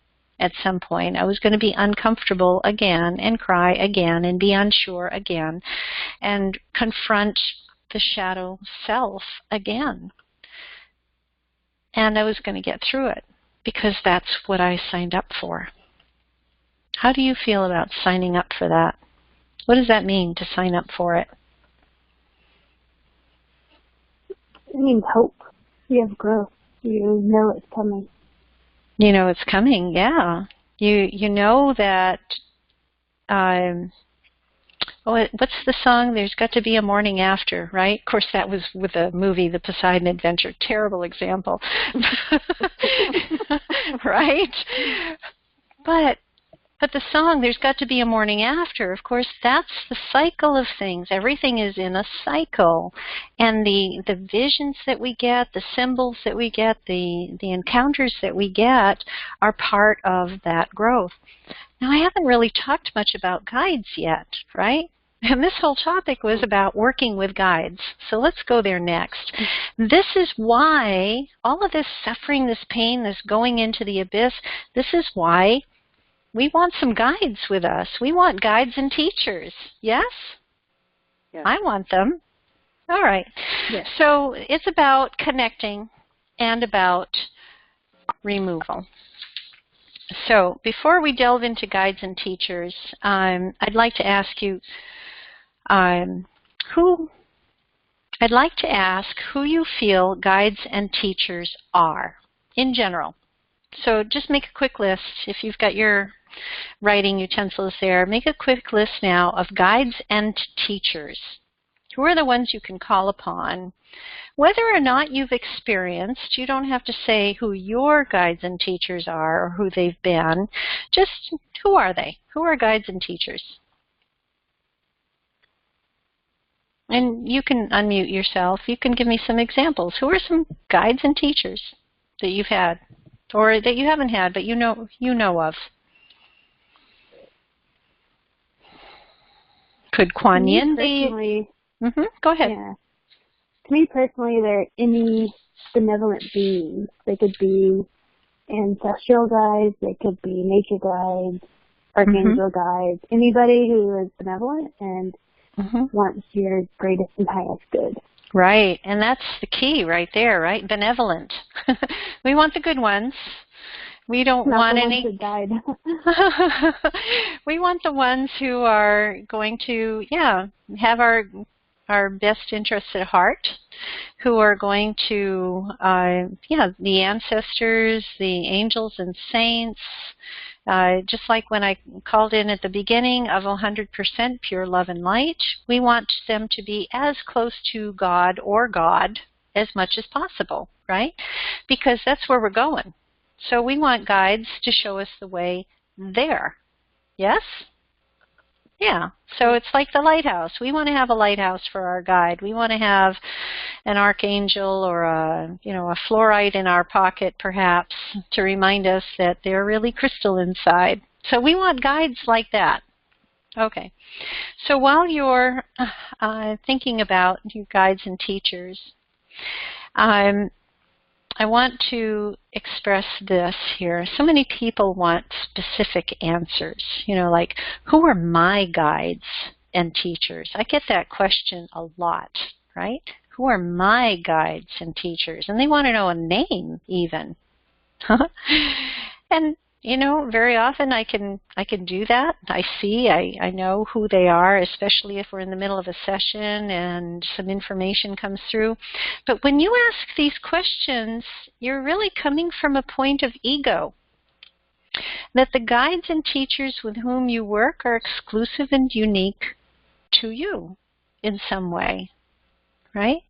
[SPEAKER 1] at some point. I was going to be uncomfortable again and cry again and be unsure again and confront the shadow self again. And I was going to get through it because that's what I signed up for. How do you feel about signing up for that? What does that mean to sign up for it?
[SPEAKER 2] It means hope. You have growth. You know it's coming.
[SPEAKER 1] You know it's coming, yeah. You know that, what's the song? There's got to be a morning after, right? Of course, that was with the movie The Poseidon Adventure. Terrible example. Right? But the song, There's Got to Be a Morning After, of course, that's the cycle of things. Everything is in a cycle. And the visions that we get, the symbols that we get, the encounters that we get are part of that growth. Now, I haven't really talked much about guides yet, right? And this whole topic was about working with guides. So let's go there next. This is why all of this suffering, this pain, this going into the abyss, this is why we want some guides with us. We want guides and teachers. Yes?
[SPEAKER 3] Yes.
[SPEAKER 1] I want them. All right.
[SPEAKER 2] Yes.
[SPEAKER 1] So it's about connecting and about removal. So before we delve into guides and teachers, I'd like to ask you who I'd like to ask who you feel guides and teachers are in general. So just make a quick list. If you've got your writing utensils there, make a quick list now of guides and teachers. Who are the ones you can call upon? Whether or not you've experienced, you don't have to say who your guides and teachers are or who they've been. Just who are they? Who are guides and teachers? And you can unmute yourself. You can give me some examples. Who are some guides and teachers that you've had or that you haven't had but you know of? Could Kuan Yin be? Go ahead.
[SPEAKER 2] Yeah. To me personally, they're any benevolent beings. They could be ancestral guides, they could be nature guides, archangel guides, anybody who is benevolent and wants your greatest and highest good.
[SPEAKER 1] Right, and that's the key right there, right? Benevolent. We want the good ones. We don't want any.
[SPEAKER 2] Ones that died.
[SPEAKER 1] We want the ones who are going to, have our best interests at heart, who are going to, the ancestors, the angels and saints. Just like when I called in at the beginning of 100% pure love and light, we want them to be as close to God or God as much as possible, right? Because that's where we're going. So we want guides to show us the way there. Yes? Yeah. So it's like the lighthouse. We want to have a lighthouse for our guide. We want to have an archangel or a fluorite in our pocket perhaps to remind us that they're really crystal inside. So we want guides like that. Okay. So while you're thinking about your guides and teachers, I want to express this here. So many people want specific answers, like, who are my guides and teachers? I get that question a lot, right? Who are my guides and teachers? And they want to know a name even. And very often I can do that. I know who they are, especially if we're in the middle of a session and some information comes through. But when you ask these questions, you're really coming from a point of ego. That the guides and teachers with whom you work are exclusive and unique to you in some way. Right?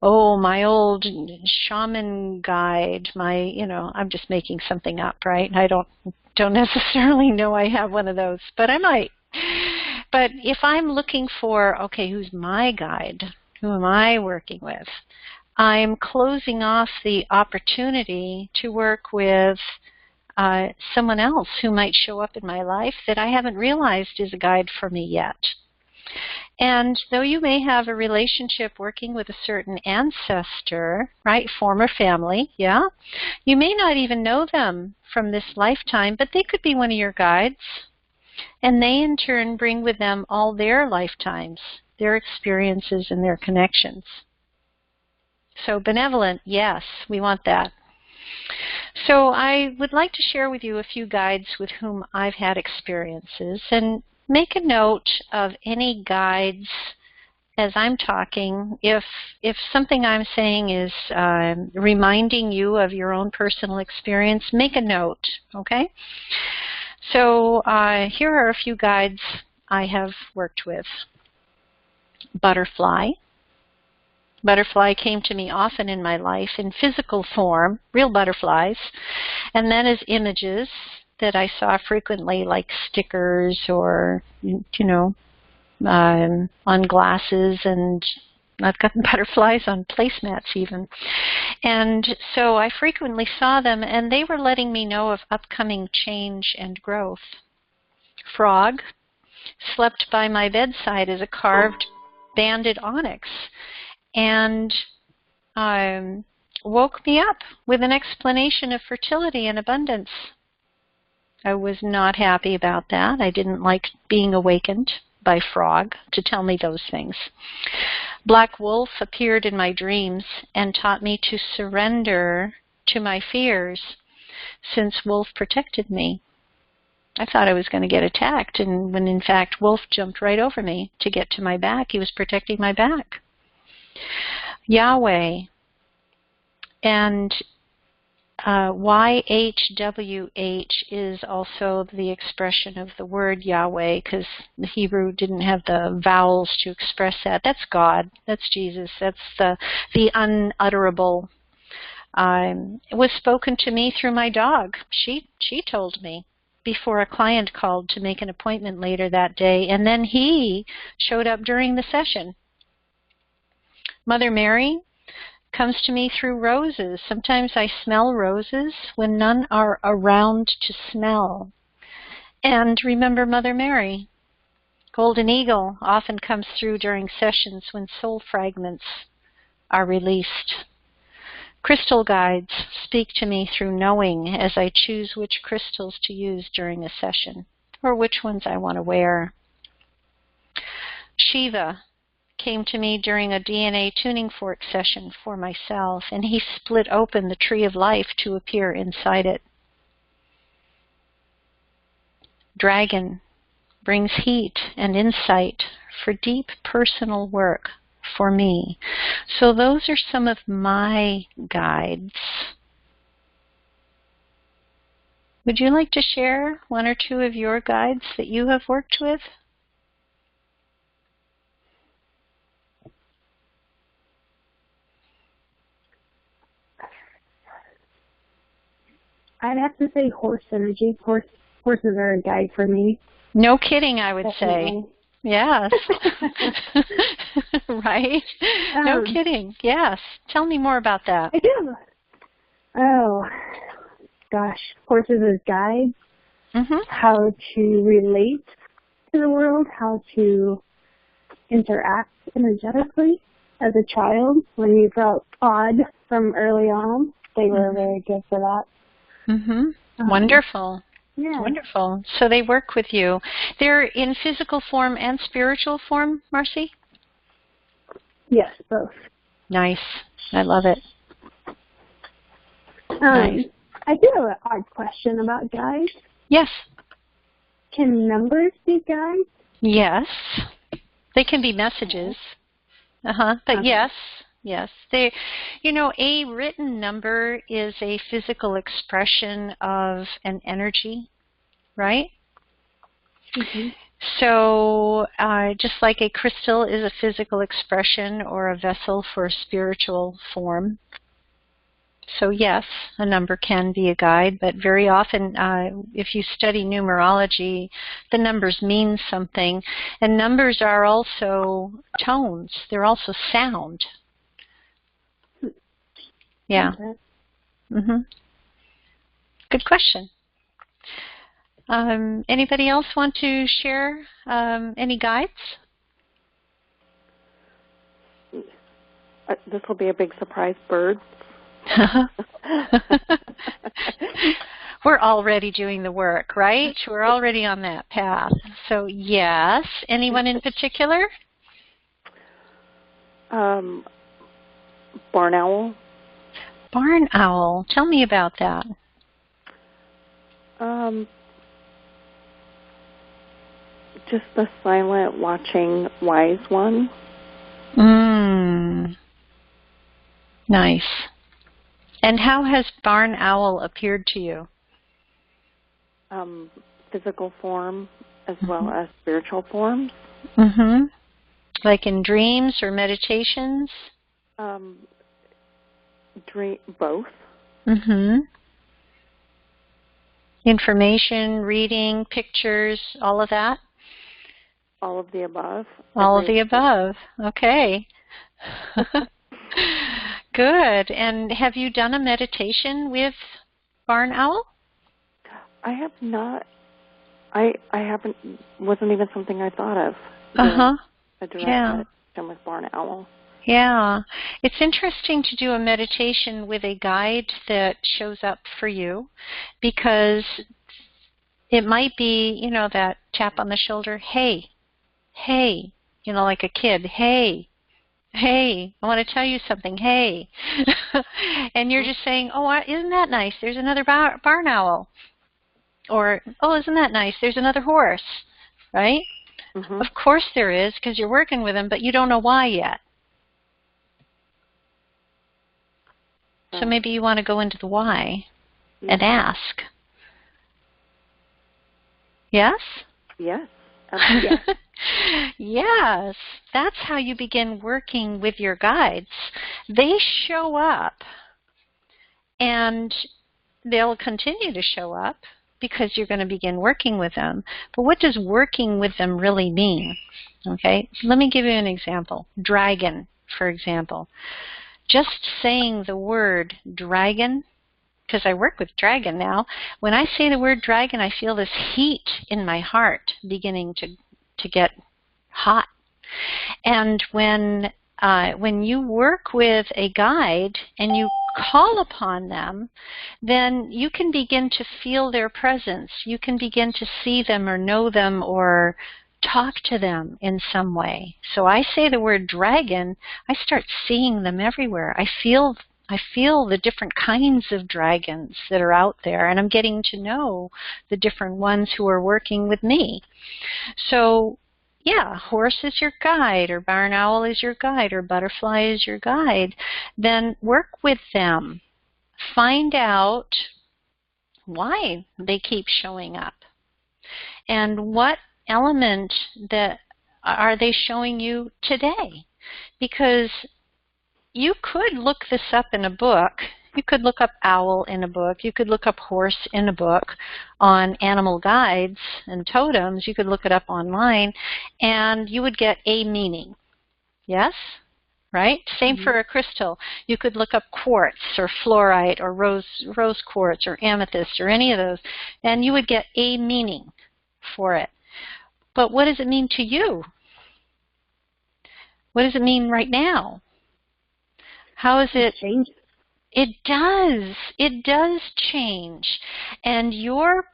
[SPEAKER 1] Oh, my old shaman guide, I'm just making something up, right? I don't necessarily know I have one of those, but I might. But if I'm looking for, okay, who's my guide? Who am I working with? I'm closing off the opportunity to work with someone else who might show up in my life that I haven't realized is a guide for me yet. And though you may have a relationship working with a certain ancestor, right, former family, you may not even know them from this lifetime, but they could be one of your guides. And they, in turn, bring with them all their lifetimes, their experiences, and their connections. So benevolent, yes, we want that. So I would like to share with you a few guides with whom I've had experiences, and make a note of any guides as I'm talking. If something I'm saying is reminding you of your own personal experience, make a note, okay? So here are a few guides I have worked with. Butterfly. Butterfly came to me often in my life in physical form, real butterflies, and then as images that I saw frequently, like stickers or, on glasses, and I've gotten butterflies on placemats even. And so I frequently saw them, and they were letting me know of upcoming change and growth. Frog slept by my bedside as a carved banded onyx, and woke me up with an explanation of fertility and abundance. I was not happy about that. I didn't like being awakened by frog to tell me those things. Black Wolf appeared in my dreams and taught me to surrender to my fears, since Wolf protected me. I thought I was going to get attacked, and when in fact Wolf jumped right over me to get to my back. He was protecting my back. Yahweh, and YHWH is also the expression of the word Yahweh, because the Hebrew didn't have the vowels to express that. That's God. That's Jesus. That's the unutterable. It was spoken to me through my dog. She told me before a client called to make an appointment later that day, and then he showed up during the session. Mother Mary comes to me through roses. Sometimes I smell roses when none are around to smell. And remember Mother Mary. Golden Eagle often comes through during sessions when soul fragments are released. Crystal guides speak to me through knowing as I choose which crystals to use during a session, or which ones I want to wear. Shiva came to me during a DNA tuning fork session for myself, and he split open the tree of life to appear inside it. Dragon brings heat and insight for deep personal work for me. So those are some of my guides. Would you like to share one or two of your guides that you have worked with?
[SPEAKER 2] I'd have to say horse energy. Horses are a guide for me.
[SPEAKER 1] No kidding, I would
[SPEAKER 2] Definitely.
[SPEAKER 1] say. Yes. Right? No kidding. Yes. Tell me more about that.
[SPEAKER 2] I do. Oh, gosh. Horses as guides.
[SPEAKER 1] Mm-hmm.
[SPEAKER 2] How to relate to the world, how to interact energetically as a child. When you felt odd from early on, they were very good for that.
[SPEAKER 1] Mm-hmm. Wonderful.
[SPEAKER 2] Yeah.
[SPEAKER 1] Wonderful. So they work with you. They're in physical form and spiritual form, Marcy?
[SPEAKER 2] Yes, both.
[SPEAKER 1] Nice. I love it. Nice.
[SPEAKER 2] I do have an odd question about guides.
[SPEAKER 1] Yes.
[SPEAKER 2] Can numbers be guides?
[SPEAKER 1] Yes. They can be messages. But
[SPEAKER 2] Okay.
[SPEAKER 1] yes. They, a written number is a physical expression of an energy, right?
[SPEAKER 2] Mm-hmm.
[SPEAKER 1] So just like a crystal is a physical expression or a vessel for a spiritual form. So yes, a number can be a guide, but very often if you study numerology, the numbers mean something. And numbers are also tones. They're also sound. Yeah.
[SPEAKER 2] Okay.
[SPEAKER 1] Mm-hmm. Good question. Anybody else want to share any guides?
[SPEAKER 3] This will be a big surprise, birds.
[SPEAKER 1] We're already doing the work, right? We're already on that path. So yes. Anyone in particular?
[SPEAKER 3] Barn owl.
[SPEAKER 1] Barn owl. Tell me about that.
[SPEAKER 3] Just the silent, watching, wise one.
[SPEAKER 1] Nice. And how has barn owl appeared to you?
[SPEAKER 3] Physical form as well as spiritual forms.
[SPEAKER 1] Mm-hmm. Like in dreams or meditations?
[SPEAKER 3] Both.
[SPEAKER 1] Mm-hmm. Information, reading, pictures, all of that?
[SPEAKER 3] All of the above.
[SPEAKER 1] All of the above. Okay. Good. And have you done a meditation with barn owl?
[SPEAKER 3] I have not. I haven't. Wasn't even something I thought of. A direct meditation with barn owl.
[SPEAKER 1] Yeah. It's interesting to do a meditation with a guide that shows up for you, because it might be, that tap on the shoulder, hey, like a kid, hey, Hey, I want to tell you something. Hey. And you're just saying, oh, isn't that nice? There's another barn owl. Or, oh, isn't that nice? There's another horse, right?
[SPEAKER 3] Mm-hmm.
[SPEAKER 1] Of course there is, because you're working with them, but you don't know why yet. So maybe you want to go into the why and ask. Yes?
[SPEAKER 3] Yes.
[SPEAKER 1] Yes. Yes. That's how you begin working with your guides. They show up, and they'll continue to show up because you're going to begin working with them. But what does working with them really mean? Okay, let me give you an example. Dragon, for example. Just saying the word dragon, because I work with dragon now, when I say the word dragon, I feel this heat in my heart beginning to get hot. And when you work with a guide and you call upon them, then you can begin to feel their presence. You can begin to see them or know them or talk to them in some way. So I say the word dragon, I start seeing them everywhere. I feel the different kinds of dragons that are out there, and I'm getting to know the different ones who are working with me. So yeah, horse is your guide, or barn owl is your guide, or butterfly is your guide. Then work with them. Find out why they keep showing up. And what element that are they showing you today? Because you could look this up in a book. You could look up owl in a book. You could look up horse in a book on animal guides and totems. You could look it up online, and you would get a meaning. Yes? Right? Same for a crystal. You could look up quartz or fluorite or rose quartz or amethyst or any of those, and you would get a meaning for it. But what does it mean to you? What does it mean right now? How is it?
[SPEAKER 2] Changes.
[SPEAKER 1] It does. It does change. And your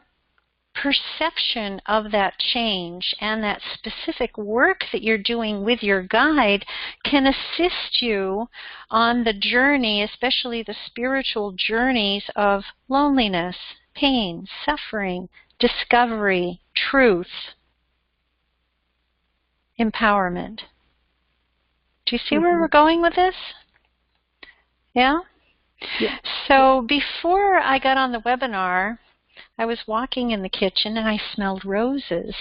[SPEAKER 1] perception of that change and that specific work that you're doing with your guide can assist you on the journey, especially the spiritual journeys of loneliness, pain, suffering, discovery, truth, empowerment. Do you see where we're going with this? Yeah?
[SPEAKER 2] Yeah.
[SPEAKER 1] So before I got on the webinar, I was walking in the kitchen and I smelled roses.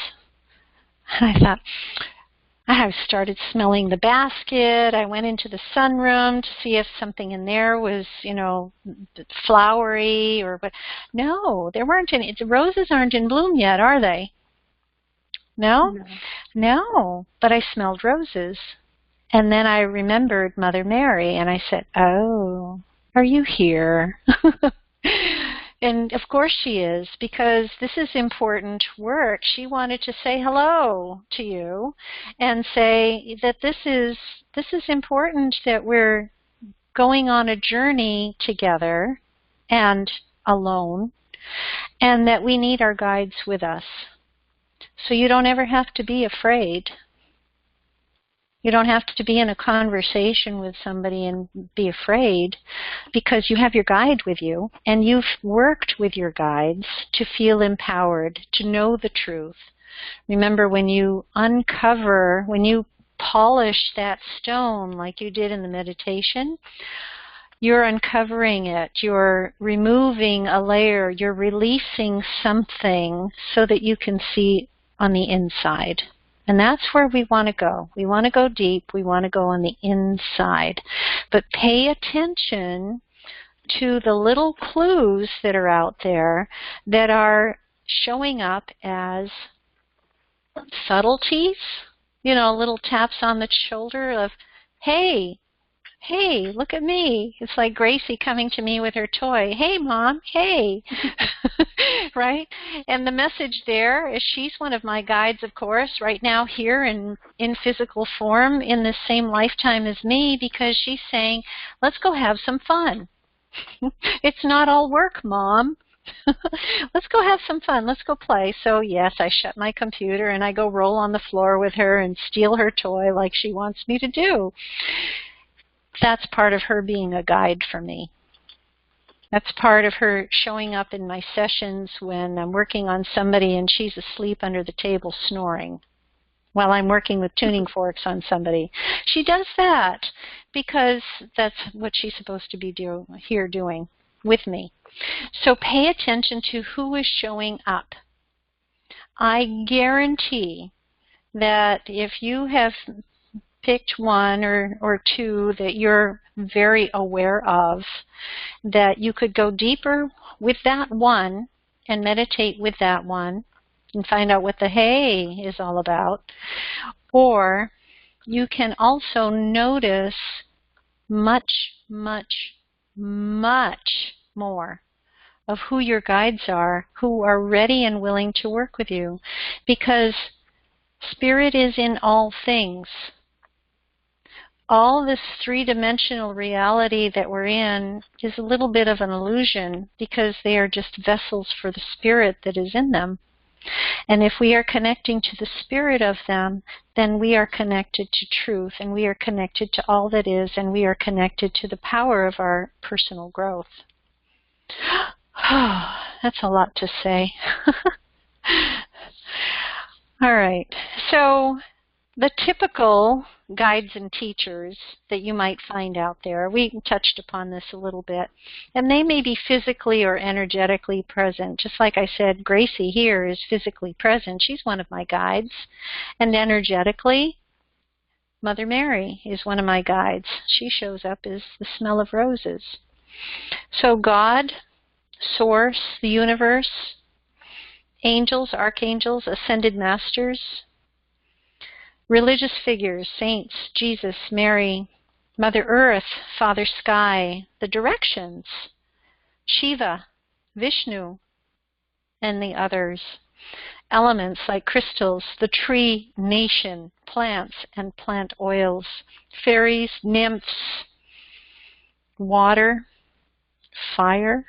[SPEAKER 1] And I thought, I started smelling the basket. I went into the sunroom to see if something in there was, flowery or what. No, there weren't any. The roses aren't in bloom yet, are they? No? No. But I smelled roses. And then I remembered Mother Mary, and I said, oh, are you here? And of course she is, because this is important work. She wanted to say hello to you and say that this is important, that we're going on a journey together and alone, and that we need our guides with us. So you don't ever have to be afraid. You don't have to be in a conversation with somebody and be afraid, because you have your guide with you, and you've worked with your guides to feel empowered, to know the truth. Remember, when you uncover, when you polish that stone like you did in the meditation, you're uncovering it, you're removing a layer, you're releasing something so that you can see on the inside. And that's where we want to go. We want to go deep. We want to go on the inside. But pay attention to the little clues that are out there that are showing up as subtleties, little taps on the shoulder of, hey, look at me. It's like Gracie coming to me with her toy. Hey, Mom, hey. Right? And the message there is, she's one of my guides, of course, right now here in physical form in the same lifetime as me, because she's saying, let's go have some fun. It's not all work, Mom. Let's go have some fun. Let's go play. So yes, I shut my computer and I go roll on the floor with her and steal her toy like she wants me to do. That's part of her being a guide for me. That's part of her showing up in my sessions when I'm working on somebody and she's asleep under the table snoring while I'm working with tuning forks on somebody. She does that because that's what she's supposed to be here doing with me. So pay attention to who is showing up. I guarantee that if you have picked one or two that you're very aware of, that you could go deeper with that one and meditate with that one and find out what the hey is all about. Or you can also notice much, much, much more of who your guides are, who are ready and willing to work with you. Because Spirit is in all things. All this three-dimensional reality that we're in is a little bit of an illusion because they are just vessels for the Spirit that is in them. And if we are connecting to the Spirit of them, then we are connected to truth, and we are connected to all that is, and we are connected to the power of our personal growth. That's a lot to say. All right. So the typical guides and teachers that you might find out there, we touched upon this a little bit, and they may be physically or energetically present. Just like I said, Gracie here is physically present. She's one of my guides. And energetically, Mother Mary is one of my guides. She shows up as the smell of roses. So God, Source, the universe, angels, archangels, ascended masters, religious figures, saints, Jesus, Mary, Mother Earth, Father Sky, the directions, Shiva, Vishnu, and the others. Elements like crystals, the tree nation, plants and plant oils, fairies, nymphs, water, fire,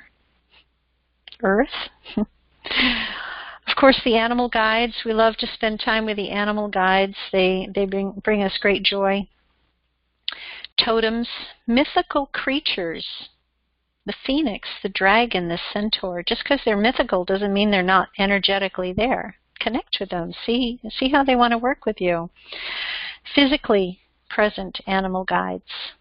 [SPEAKER 1] earth. Of course, the animal guides. We love to spend time with the animal guides. They bring us great joy. Totems, mythical creatures, the phoenix, the dragon, the centaur. Just because they're mythical doesn't mean they're not energetically there. Connect with them. See how they want to work with you. Physically present animal guides,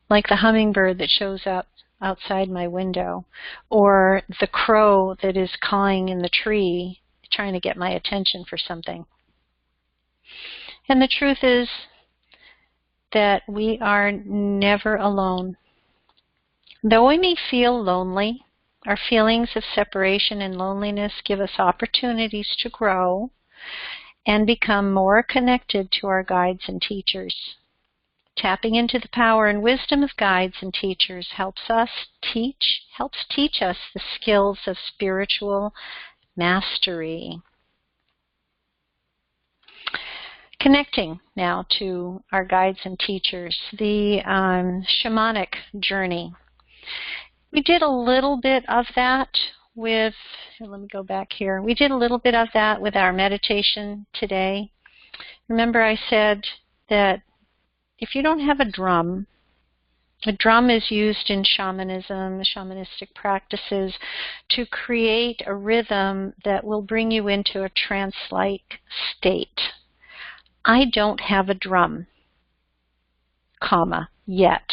[SPEAKER 1] like the hummingbird that shows up outside my window, or the crow that is cawing in the tree, trying to get my attention for something. And the truth is that we are never alone. Though we may feel lonely, our feelings of separation and loneliness give us opportunities to grow and become more connected to our guides and teachers. Tapping into the power and wisdom of guides and teachers helps teach us the skills of spiritual mastery. Connecting now to our guides and teachers, the shamanic journey. We did a little bit of that with, let me go back here. We did a little bit of that with our meditation today. Remember I said that if you don't have a drum is used in shamanism, shamanistic practices, to create a rhythm that will bring you into a trance-like state. I don't have a drum, yet.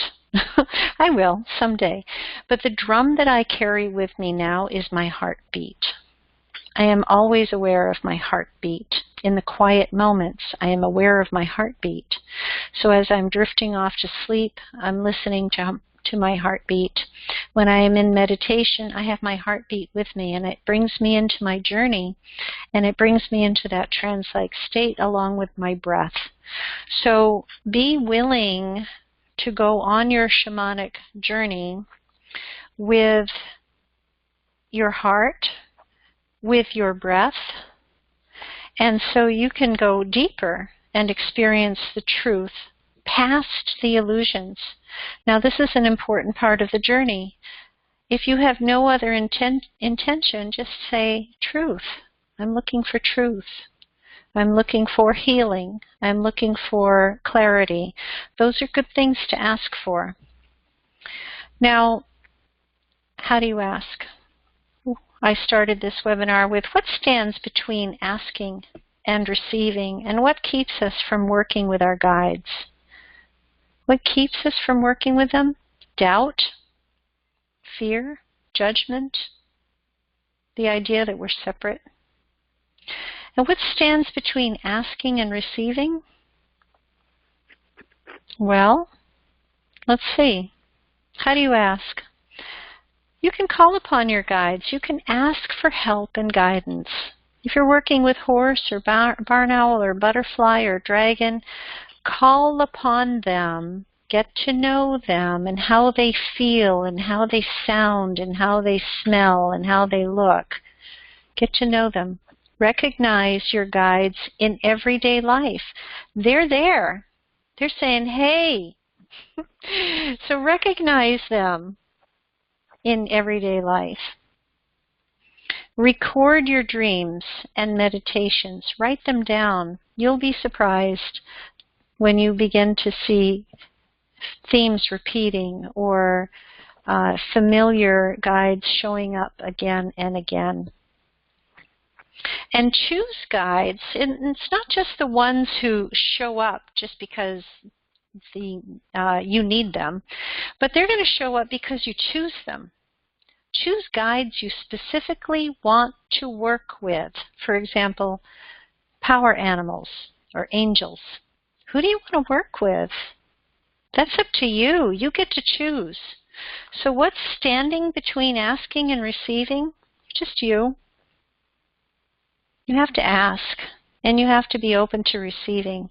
[SPEAKER 1] I will someday. But the drum that I carry with me now is my heartbeat. I am always aware of my heartbeat. In the quiet moments, I am aware of my heartbeat. So as I'm drifting off to sleep, I'm listening to my heartbeat. When I am in meditation, I have my heartbeat with me, and it brings me into my journey, and it brings me into that trance-like state along with my breath. So be willing to go on your shamanic journey with your heart, with your breath, and so you can go deeper and experience the truth past the illusions. Now, this is an important part of the journey. if you have no other intention, just say truth. I'm looking for truth. I'm looking for healing. I'm looking for clarity. Those are good things to ask for. Now, how do you ask? I started this webinar with what stands between asking and receiving, and what keeps us from working with our guides? What keeps us from working with them? Doubt, fear, judgment, the idea that we're separate. And what stands between asking and receiving? Well, let's see. How do you ask? You can call upon your guides. You can ask for help and guidance. If you're working with horse or barn owl or butterfly or dragon, call upon them. Get to know them and how they feel and how they sound and how they smell and how they look. Get to know them. Recognize your guides in everyday life. They're there. They're saying, hey. So recognize them in everyday life. Record your dreams and meditations. Write them down. You'll be surprised when you begin to see themes repeating or familiar guides showing up again and again. And choose guides. And it's not just the ones who show up just because you need them, but they're going to show up because you choose them. Choose guides you specifically want to work with. For example, power animals or angels. Who do you want to work with? That's up to you. You get to choose. So what's standing between asking and receiving? Just you. You have to ask, and you have to be open to receiving.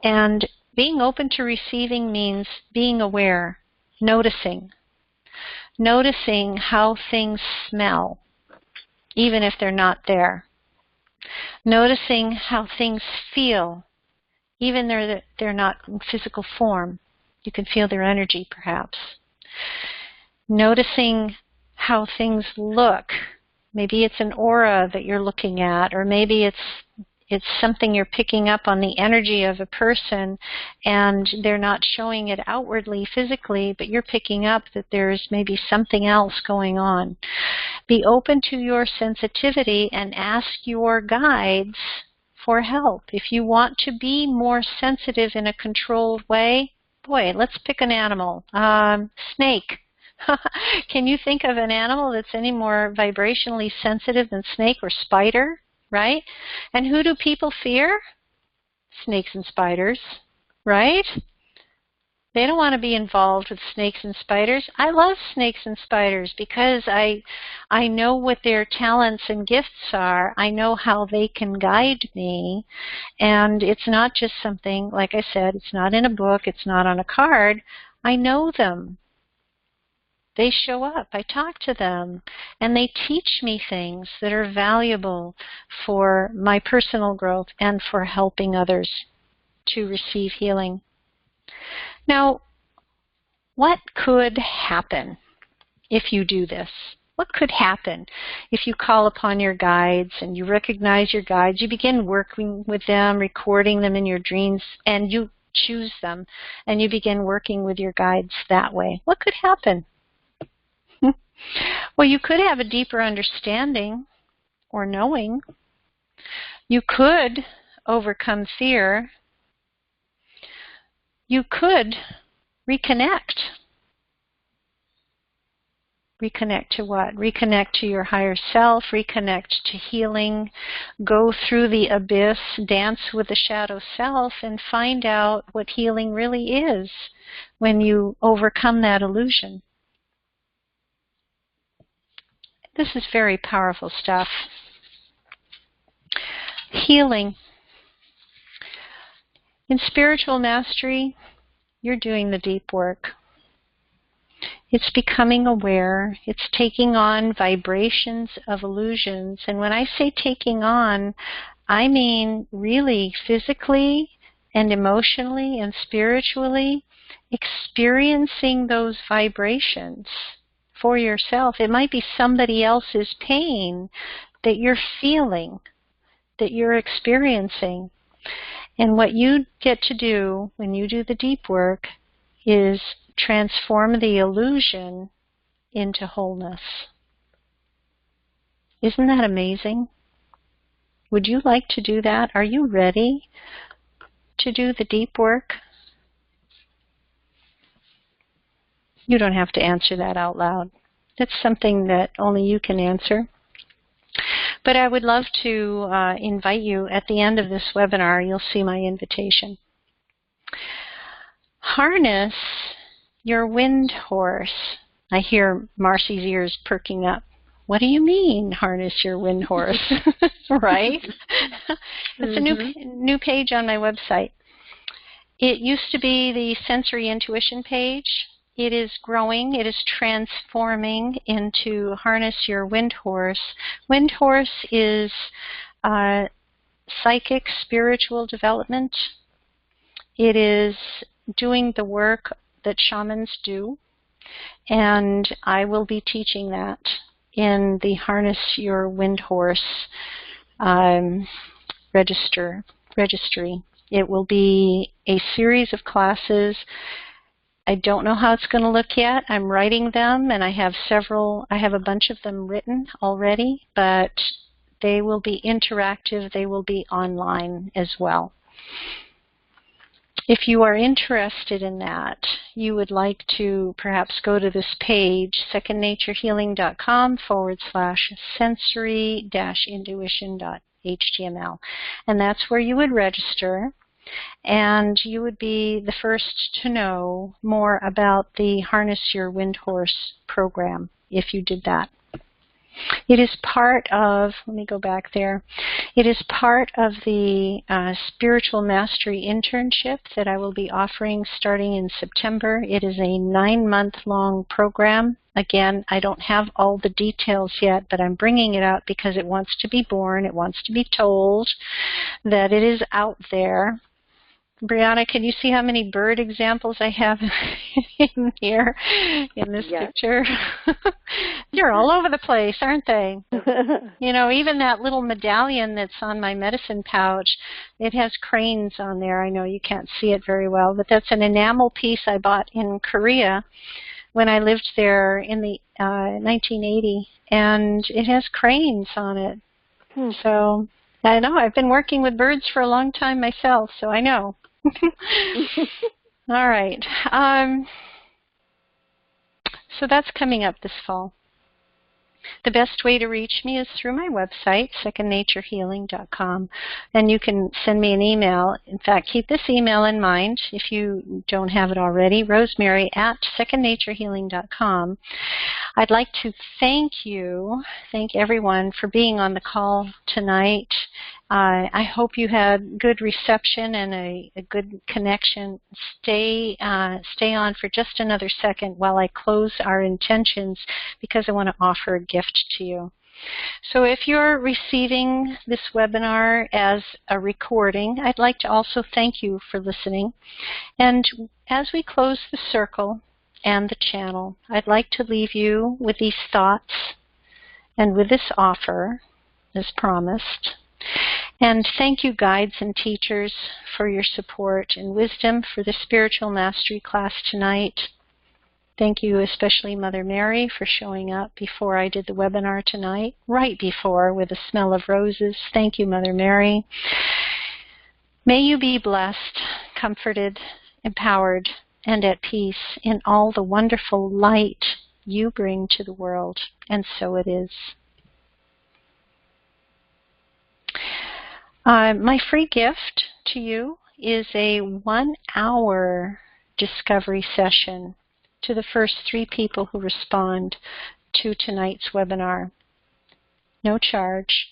[SPEAKER 1] And being open to receiving means being aware, noticing. Noticing how things smell, even if they're not there. Noticing how things feel, even though they're not in physical form. You can feel their energy, perhaps. Noticing how things look. Maybe it's an aura that you're looking at, or maybe it's something you're picking up on the energy of a person and they're not showing it outwardly, physically, but you're picking up that there's maybe something else going on. Be open to your sensitivity and ask your guides for help. If you want to be more sensitive in a controlled way, boy, let's pick an animal. Snake. Can you think of an animal that's any more vibrationally sensitive than snake or spider? Right? And who do people fear? Snakes and spiders, right? They don't want to be involved with snakes and spiders. I love snakes and spiders because I know what their talents and gifts are. I know how they can guide me. And it's not just something, like I said, it's not in a book, it's not on a card. I know them. They show up, I talk to them, and they teach me things that are valuable for my personal growth and for helping others to receive healing. Now, what could happen if you do this? What could happen if you call upon your guides and you recognize your guides, you begin working with them, recording them in your dreams, and you choose them, and you begin working with your guides that way? What could happen? Well, you could have a deeper understanding or knowing. You could overcome fear. You could reconnect. Reconnect to what? Reconnect to your higher self, reconnect to healing, go through the abyss, dance with the shadow self, and find out what healing really is when you overcome that illusion. This is very powerful stuff. Healing. In spiritual mastery, you're doing the deep work. It's becoming aware. It's taking on vibrations of illusions. And when I say taking on, I mean really physically and emotionally and spiritually experiencing those vibrations for yourself. It might be somebody else's pain that you're feeling, that you're experiencing. And what you get to do when you do the deep work is transform the illusion into wholeness. Isn't that amazing? Would you like to do that? Are you ready to do the deep work? You don't have to answer that out loud. That's something that only you can answer. But I would love to invite you at the end of this webinar. You'll see my invitation. Harness your wind horse. I hear Marcy's ears perking up. What do you mean, harness your wind horse? Right? It's a new page on my website. It used to be the sensory intuition page. It is growing. It is transforming into harness your wind horse. Wind horse is psychic, spiritual development. It is doing the work that shamans do, and I will be teaching that in the Harness Your Wind Horse registry. It will be a series of classes. I don't know how it's going to look yet. I'm writing them, and I have a bunch of them written already, but they will be interactive. They will be online as well. If you are interested in that, you would like to perhaps go to this page, secondnaturehealing.com/sensory-intuition.html. And that's where you would register. And you would be the first to know more about the Harness Your Wind Horse program if you did that. It is part of, let me go back there, it is part of the Spiritual Mastery Internship that I will be offering starting in September. It is a 9-month-long program. Again, I don't have all the details yet, but I'm bringing it out because it wants to be born. It wants to be told that it is out there. Brianna, can you see how many bird examples I have in here in this picture? They're all over the place, aren't they? You know, even that little medallion that's on my medicine pouch, it has cranes on there. I know you can't see it very well, but that's an enamel piece I bought in Korea when I lived there in the 1980, and it has cranes on it. So I know, I've been working with birds for a long time myself, so I know. All right. So that's coming up this fall. The best way to reach me is through my website, secondnaturehealing.com, and you can send me an email. In fact, keep this email in mind if you don't have it already, rosemary@secondnaturehealing.com. I'd like to thank everyone for being on the call tonight. I hope you had good reception and a good connection. Stay on for just another second while I close our intentions, because I want to offer a gift to you. So if you're receiving this webinar as a recording, I'd like to also thank you for listening. And as we close the circle and the channel, I'd like to leave you with these thoughts and with this offer, as promised. And thank you, guides and teachers, for your support and wisdom for the Spiritual Mastery class tonight. Thank you especially Mother Mary for showing up before I did the webinar tonight, right before, with a smell of roses. Thank you, Mother Mary. May you be blessed, comforted, empowered, and at peace in all the wonderful light you bring to the world, and so it is. My free gift to you is a 1-hour discovery session to the first 3 people who respond to tonight's webinar. No charge.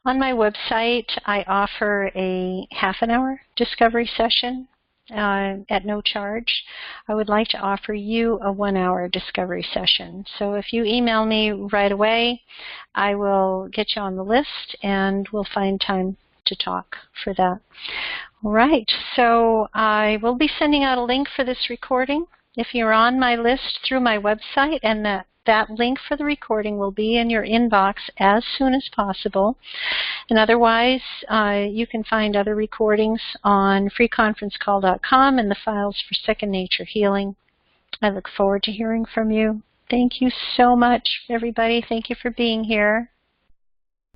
[SPEAKER 1] On my website, I offer a half-an-hour discovery session at no charge. I would like to offer you a 1-hour discovery session. So if you email me right away, I will get you on the list and we'll find time to talk for that. All right, so I will be sending out a link for this recording. If you're on my list through my website and that that link for the recording will be in your inbox as soon as possible. And otherwise, you can find other recordings on freeconferencecall.com and the files for Second Nature Healing. I look forward to hearing from you. Thank you so much, everybody. Thank you for being here.